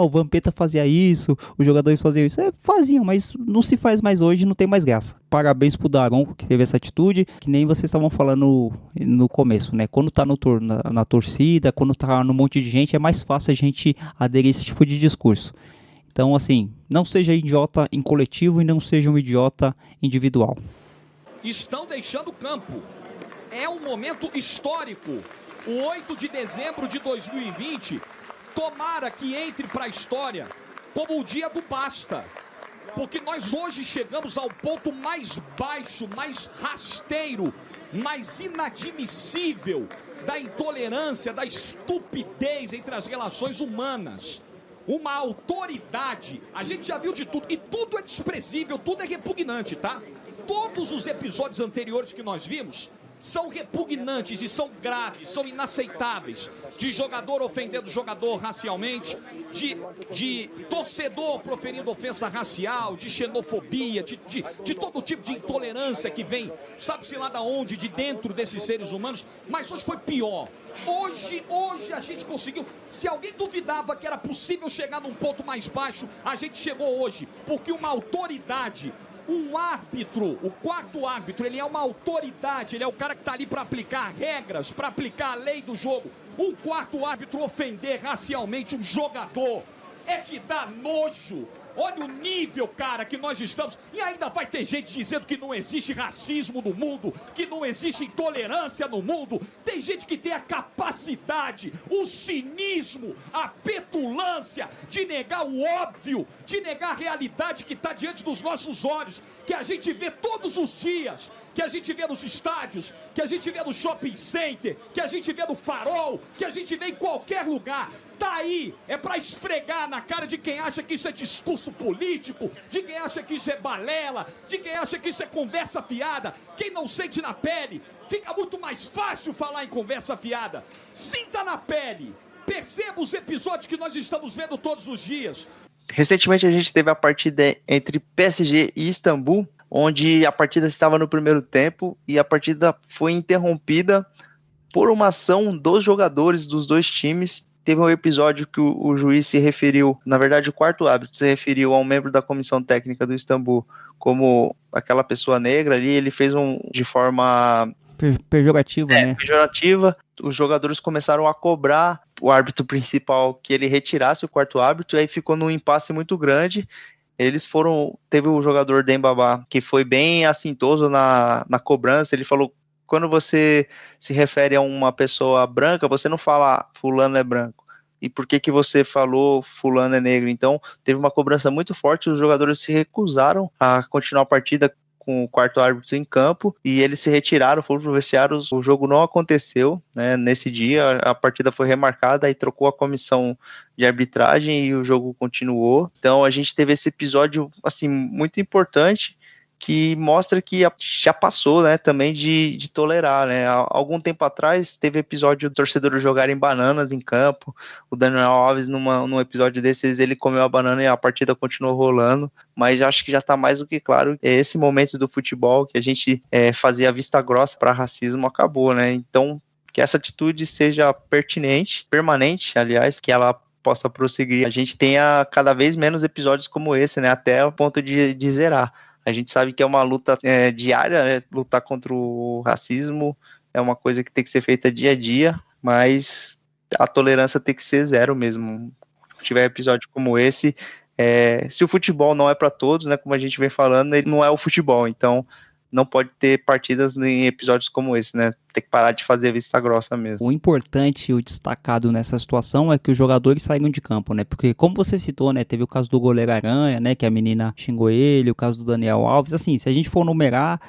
o Vampeta fazia isso, os jogadores faziam isso, faziam, mas não se faz mais hoje, não tem mais graça. Parabéns pro Daron, que teve essa atitude, que nem vocês estavam falando no começo, né? Quando tá na torcida, quando tá num monte de gente, é mais fácil a gente aderir a esse tipo de discurso. Então, assim, não seja idiota em coletivo e não seja um idiota individual. Estão deixando o campo. É um momento histórico. O 8 de dezembro de 2020, tomara que entre para a história como o dia do basta. Porque nós hoje chegamos ao ponto mais baixo, mais rasteiro, mais inadmissível da intolerância, da estupidez entre as relações humanas. Uma autoridade, a gente já viu de tudo, e tudo é desprezível, tudo é repugnante, tá? Todos os episódios anteriores que nós vimos são repugnantes e são graves, são inaceitáveis. De jogador ofendendo jogador racialmente, de torcedor proferindo ofensa racial, de xenofobia, de todo tipo de intolerância que vem, sabe-se lá da onde, de dentro desses seres humanos. Mas hoje foi pior. Hoje a gente conseguiu. Se alguém duvidava que era possível chegar num ponto mais baixo, a gente chegou hoje, porque uma autoridade, um árbitro, o quarto árbitro, ele é uma autoridade, ele é o cara que está ali para aplicar regras, para aplicar a lei do jogo. Um quarto árbitro ofender racialmente um jogador é de dar nojo. Olha o nível, cara, que nós estamos. E ainda vai ter gente dizendo que não existe racismo no mundo, que não existe intolerância no mundo. Tem gente que tem a capacidade, o cinismo, a petulância de negar o óbvio, de negar a realidade que está diante dos nossos olhos, que a gente vê todos os dias, que a gente vê nos estádios, que a gente vê no shopping center, que a gente vê no farol, que a gente vê em qualquer lugar. Tá aí, é pra esfregar na cara de quem acha que isso é discurso político, de quem acha que isso é balela, de quem acha que isso é conversa fiada. Quem não sente na pele, fica muito mais fácil falar em conversa fiada. Sinta na pele, perceba os episódios que nós estamos vendo todos os dias. Recentemente a gente teve a partida entre PSG e Istambul, onde a partida estava no primeiro tempo e a partida foi interrompida por uma ação dos jogadores dos dois times. Teve um episódio que o juiz se referiu, na verdade o quarto árbitro se referiu a um membro da comissão técnica do Istambul como aquela pessoa negra ali, ele fez de forma pejorativa, né? Pejorativa. Os jogadores começaram a cobrar o árbitro principal que ele retirasse o quarto árbitro, e aí ficou num impasse muito grande. Teve o jogador Dembaba, que foi bem assintoso na cobrança, ele falou: quando você se refere a uma pessoa branca, você não fala fulano é branco. E por que você falou fulano é negro? Então, teve uma cobrança muito forte, os jogadores se recusaram a continuar a partida com o quarto árbitro em campo, e eles se retiraram, foram pro vestiário, o jogo não aconteceu, né? Nesse dia, a partida foi remarcada, aí trocou a comissão de arbitragem e o jogo continuou. Então, a gente teve esse episódio, assim, muito importante, que mostra que já passou, né, também de tolerar, né. Há algum tempo atrás teve episódio de torcedores jogarem bananas em campo, o Daniel Alves num episódio desses ele comeu a banana e a partida continuou rolando, mas acho que já está mais do que claro, esse momento do futebol que a gente fazia vista grossa para racismo acabou, né. Então que essa atitude seja permanente, aliás, que ela possa prosseguir, a gente tenha cada vez menos episódios como esse, né, até o ponto de zerar. A gente sabe que é uma luta diária, né? Lutar contra o racismo é uma coisa que tem que ser feita dia a dia, mas a tolerância tem que ser zero mesmo. Se tiver episódio como esse, se o futebol não é para todos, né, como a gente vem falando, ele não é o futebol, então não pode ter partidas em episódios como esse, né? Tem que parar de fazer vista grossa mesmo. O importante e o destacado nessa situação é que os jogadores saíram de campo, né? Porque, como você citou, né? Teve o caso do goleiro Aranha, né? Que a menina xingou ele, o caso do Daniel Alves. Assim, se a gente for numerar,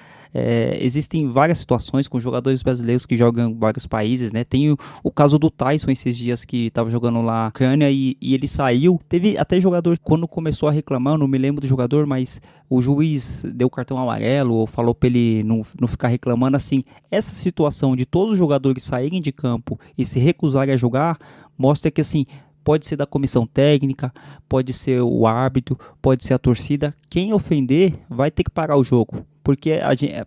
existem várias situações com jogadores brasileiros que jogam em vários países, né? Tem o caso do Tyson esses dias que estava jogando lá na Ucrânia e ele saiu. Teve até jogador, quando começou a reclamar, eu não me lembro do jogador, mas o juiz deu cartão amarelo ou falou para ele não ficar reclamando. Assim, essa situação de todos os jogadores saírem de campo e se recusarem a jogar mostra que, assim, pode ser da comissão técnica, pode ser o árbitro, pode ser a torcida. Quem ofender vai ter que parar o jogo. Porque,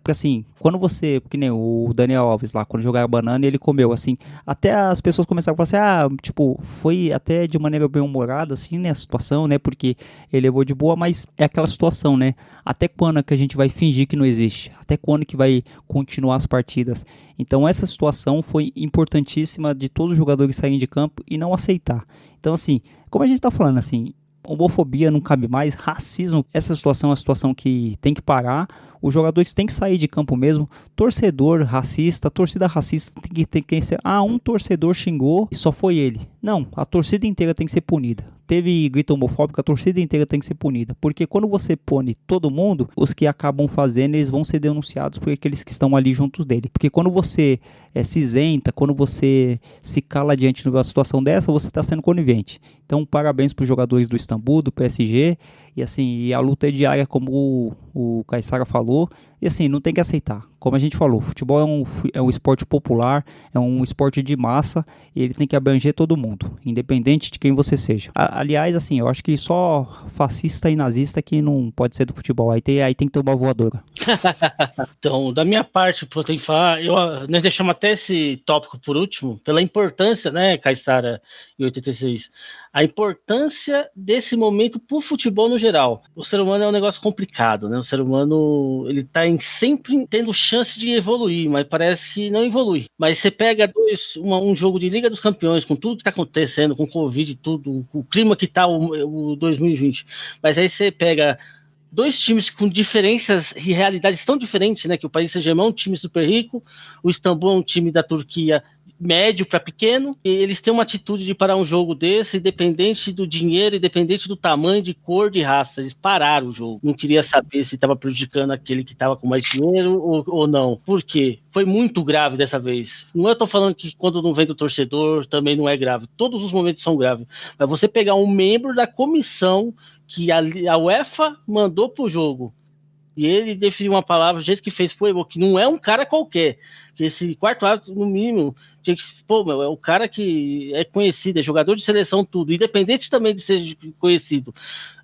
assim, quando você... Porque nem o Daniel Alves lá, quando jogava banana, ele comeu, assim... Até as pessoas começaram a falar assim, foi até de maneira bem humorada, assim, né, a situação, né? Porque ele levou de boa, mas é aquela situação, né? Até quando que a gente vai fingir que não existe? Até quando que vai continuar as partidas? Então, essa situação foi importantíssima de todos os jogadores saírem de campo e não aceitar. Então, assim, como a gente tá falando, assim... Homofobia não cabe mais, racismo, essa situação é uma situação que tem que parar. Os jogadores têm que sair de campo mesmo. Torcedor racista, torcida racista tem que ser... um torcedor xingou e só foi ele. Não, a torcida inteira tem que ser punida. Teve grito homofóbico, a torcida inteira tem que ser punida. Porque quando você pune todo mundo, os que acabam fazendo, eles vão ser denunciados por aqueles que estão ali juntos dele. Porque quando você se isenta, quando você se cala diante de uma situação dessa, você está sendo conivente. Então, parabéns para os jogadores do Istambul, do PSG. E assim, a luta é diária, como o Caissara falou. E assim, não tem que aceitar. Como a gente falou, futebol é um esporte popular, é um esporte de massa, e ele tem que abranger todo mundo, independente de quem você seja. Aliás, assim, eu acho que só fascista e nazista que não pode ser do futebol. Aí tem que ter uma voadora. Então, da minha parte, eu tenho que falar, nós deixamos até esse tópico por último, pela importância, né, Caissara e 86, a importância desse momento pro futebol no geral. O ser humano é um negócio complicado, né? O ser humano, ele tá sempre tendo chance de evoluir, mas parece que não evolui. Mas você pega um jogo de Liga dos Campeões, com tudo que tá acontecendo, com o Covid e tudo, com o clima que tá o 2020, mas aí você pega dois times com diferenças e realidades tão diferentes, né? Que o Paris Saint-Germain é um time super rico, o Istambul é um time da Turquia médio para pequeno, e eles têm uma atitude de parar um jogo desse, independente do dinheiro, independente do tamanho, de cor, de raça. Eles pararam o jogo. Não queria saber se estava prejudicando aquele que estava com mais dinheiro ou não. Por quê? Foi muito grave dessa vez. Não eu tô falando que quando não vem do torcedor também não é grave. Todos os momentos são graves. Mas você pegar um membro da comissão que a UEFA mandou pro jogo, e ele definiu uma palavra, do jeito que fez pro Evo, que não é um cara qualquer, que esse quarto árbitro, no mínimo, tinha que, é o cara que é conhecido, é jogador de seleção, tudo, independente também de ser conhecido.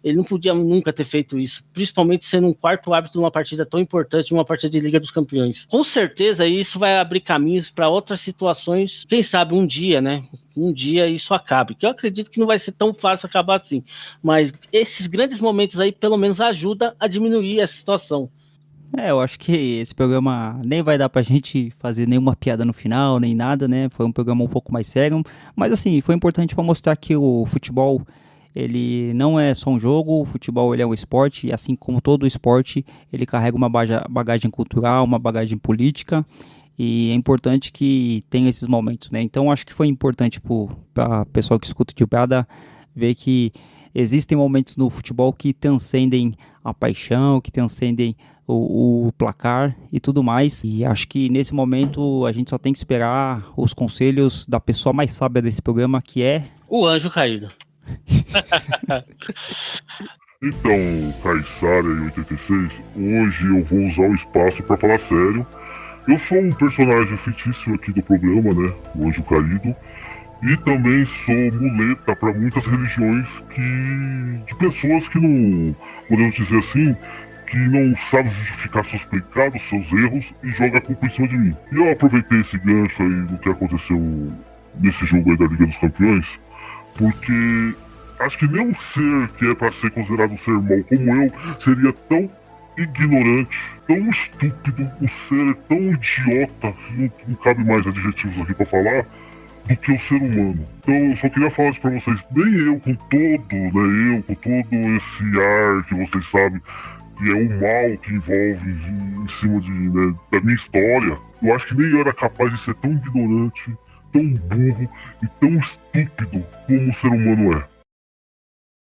Ele não podia nunca ter feito isso, principalmente sendo um quarto árbitro numa partida tão importante, uma partida de Liga dos Campeões. Com certeza isso vai abrir caminhos para outras situações, quem sabe um dia, né? Um dia isso acabe, que eu acredito que não vai ser tão fácil acabar assim, mas esses grandes momentos aí pelo menos ajudam a diminuir essa situação. Eu acho que esse programa nem vai dar pra gente fazer nenhuma piada no final, nem nada, né? Foi um programa um pouco mais sério, mas assim, foi importante para mostrar que o futebol, ele não é só um jogo, o futebol ele é um esporte, e assim como todo esporte, ele carrega uma bagagem cultural, uma bagagem política, e é importante que tenha esses momentos, né? Então acho que foi importante para o pessoal que escuta de piada ver que existem momentos no futebol que transcendem a paixão, que transcendem o placar e tudo mais. E acho que nesse momento a gente só tem que esperar os conselhos da pessoa mais sábia desse programa, que é... o anjo caído. Então, Caissara e 86, hoje eu vou usar o espaço para falar sério. Eu sou um personagem fictício aqui do programa, né? O Anjo Caído. E também sou muleta para muitas religiões de pessoas que não, podemos dizer assim, que não sabem justificar seus pecados, seus erros e joga a culpa em cima de mim. E eu aproveitei esse gancho aí do que aconteceu nesse jogo aí da Liga dos Campeões, porque acho que nenhum ser que é para ser considerado um ser mau como eu seria tão ignorante, tão estúpido, um ser tão idiota, não cabe mais adjetivos aqui para falar, do que o ser humano. Então eu só queria falar isso pra vocês, nem eu com todo esse ar que vocês sabem que é o mal que envolve em cima da minha história, eu acho que nem eu era capaz de ser tão ignorante, tão burro e tão estúpido como o ser humano é.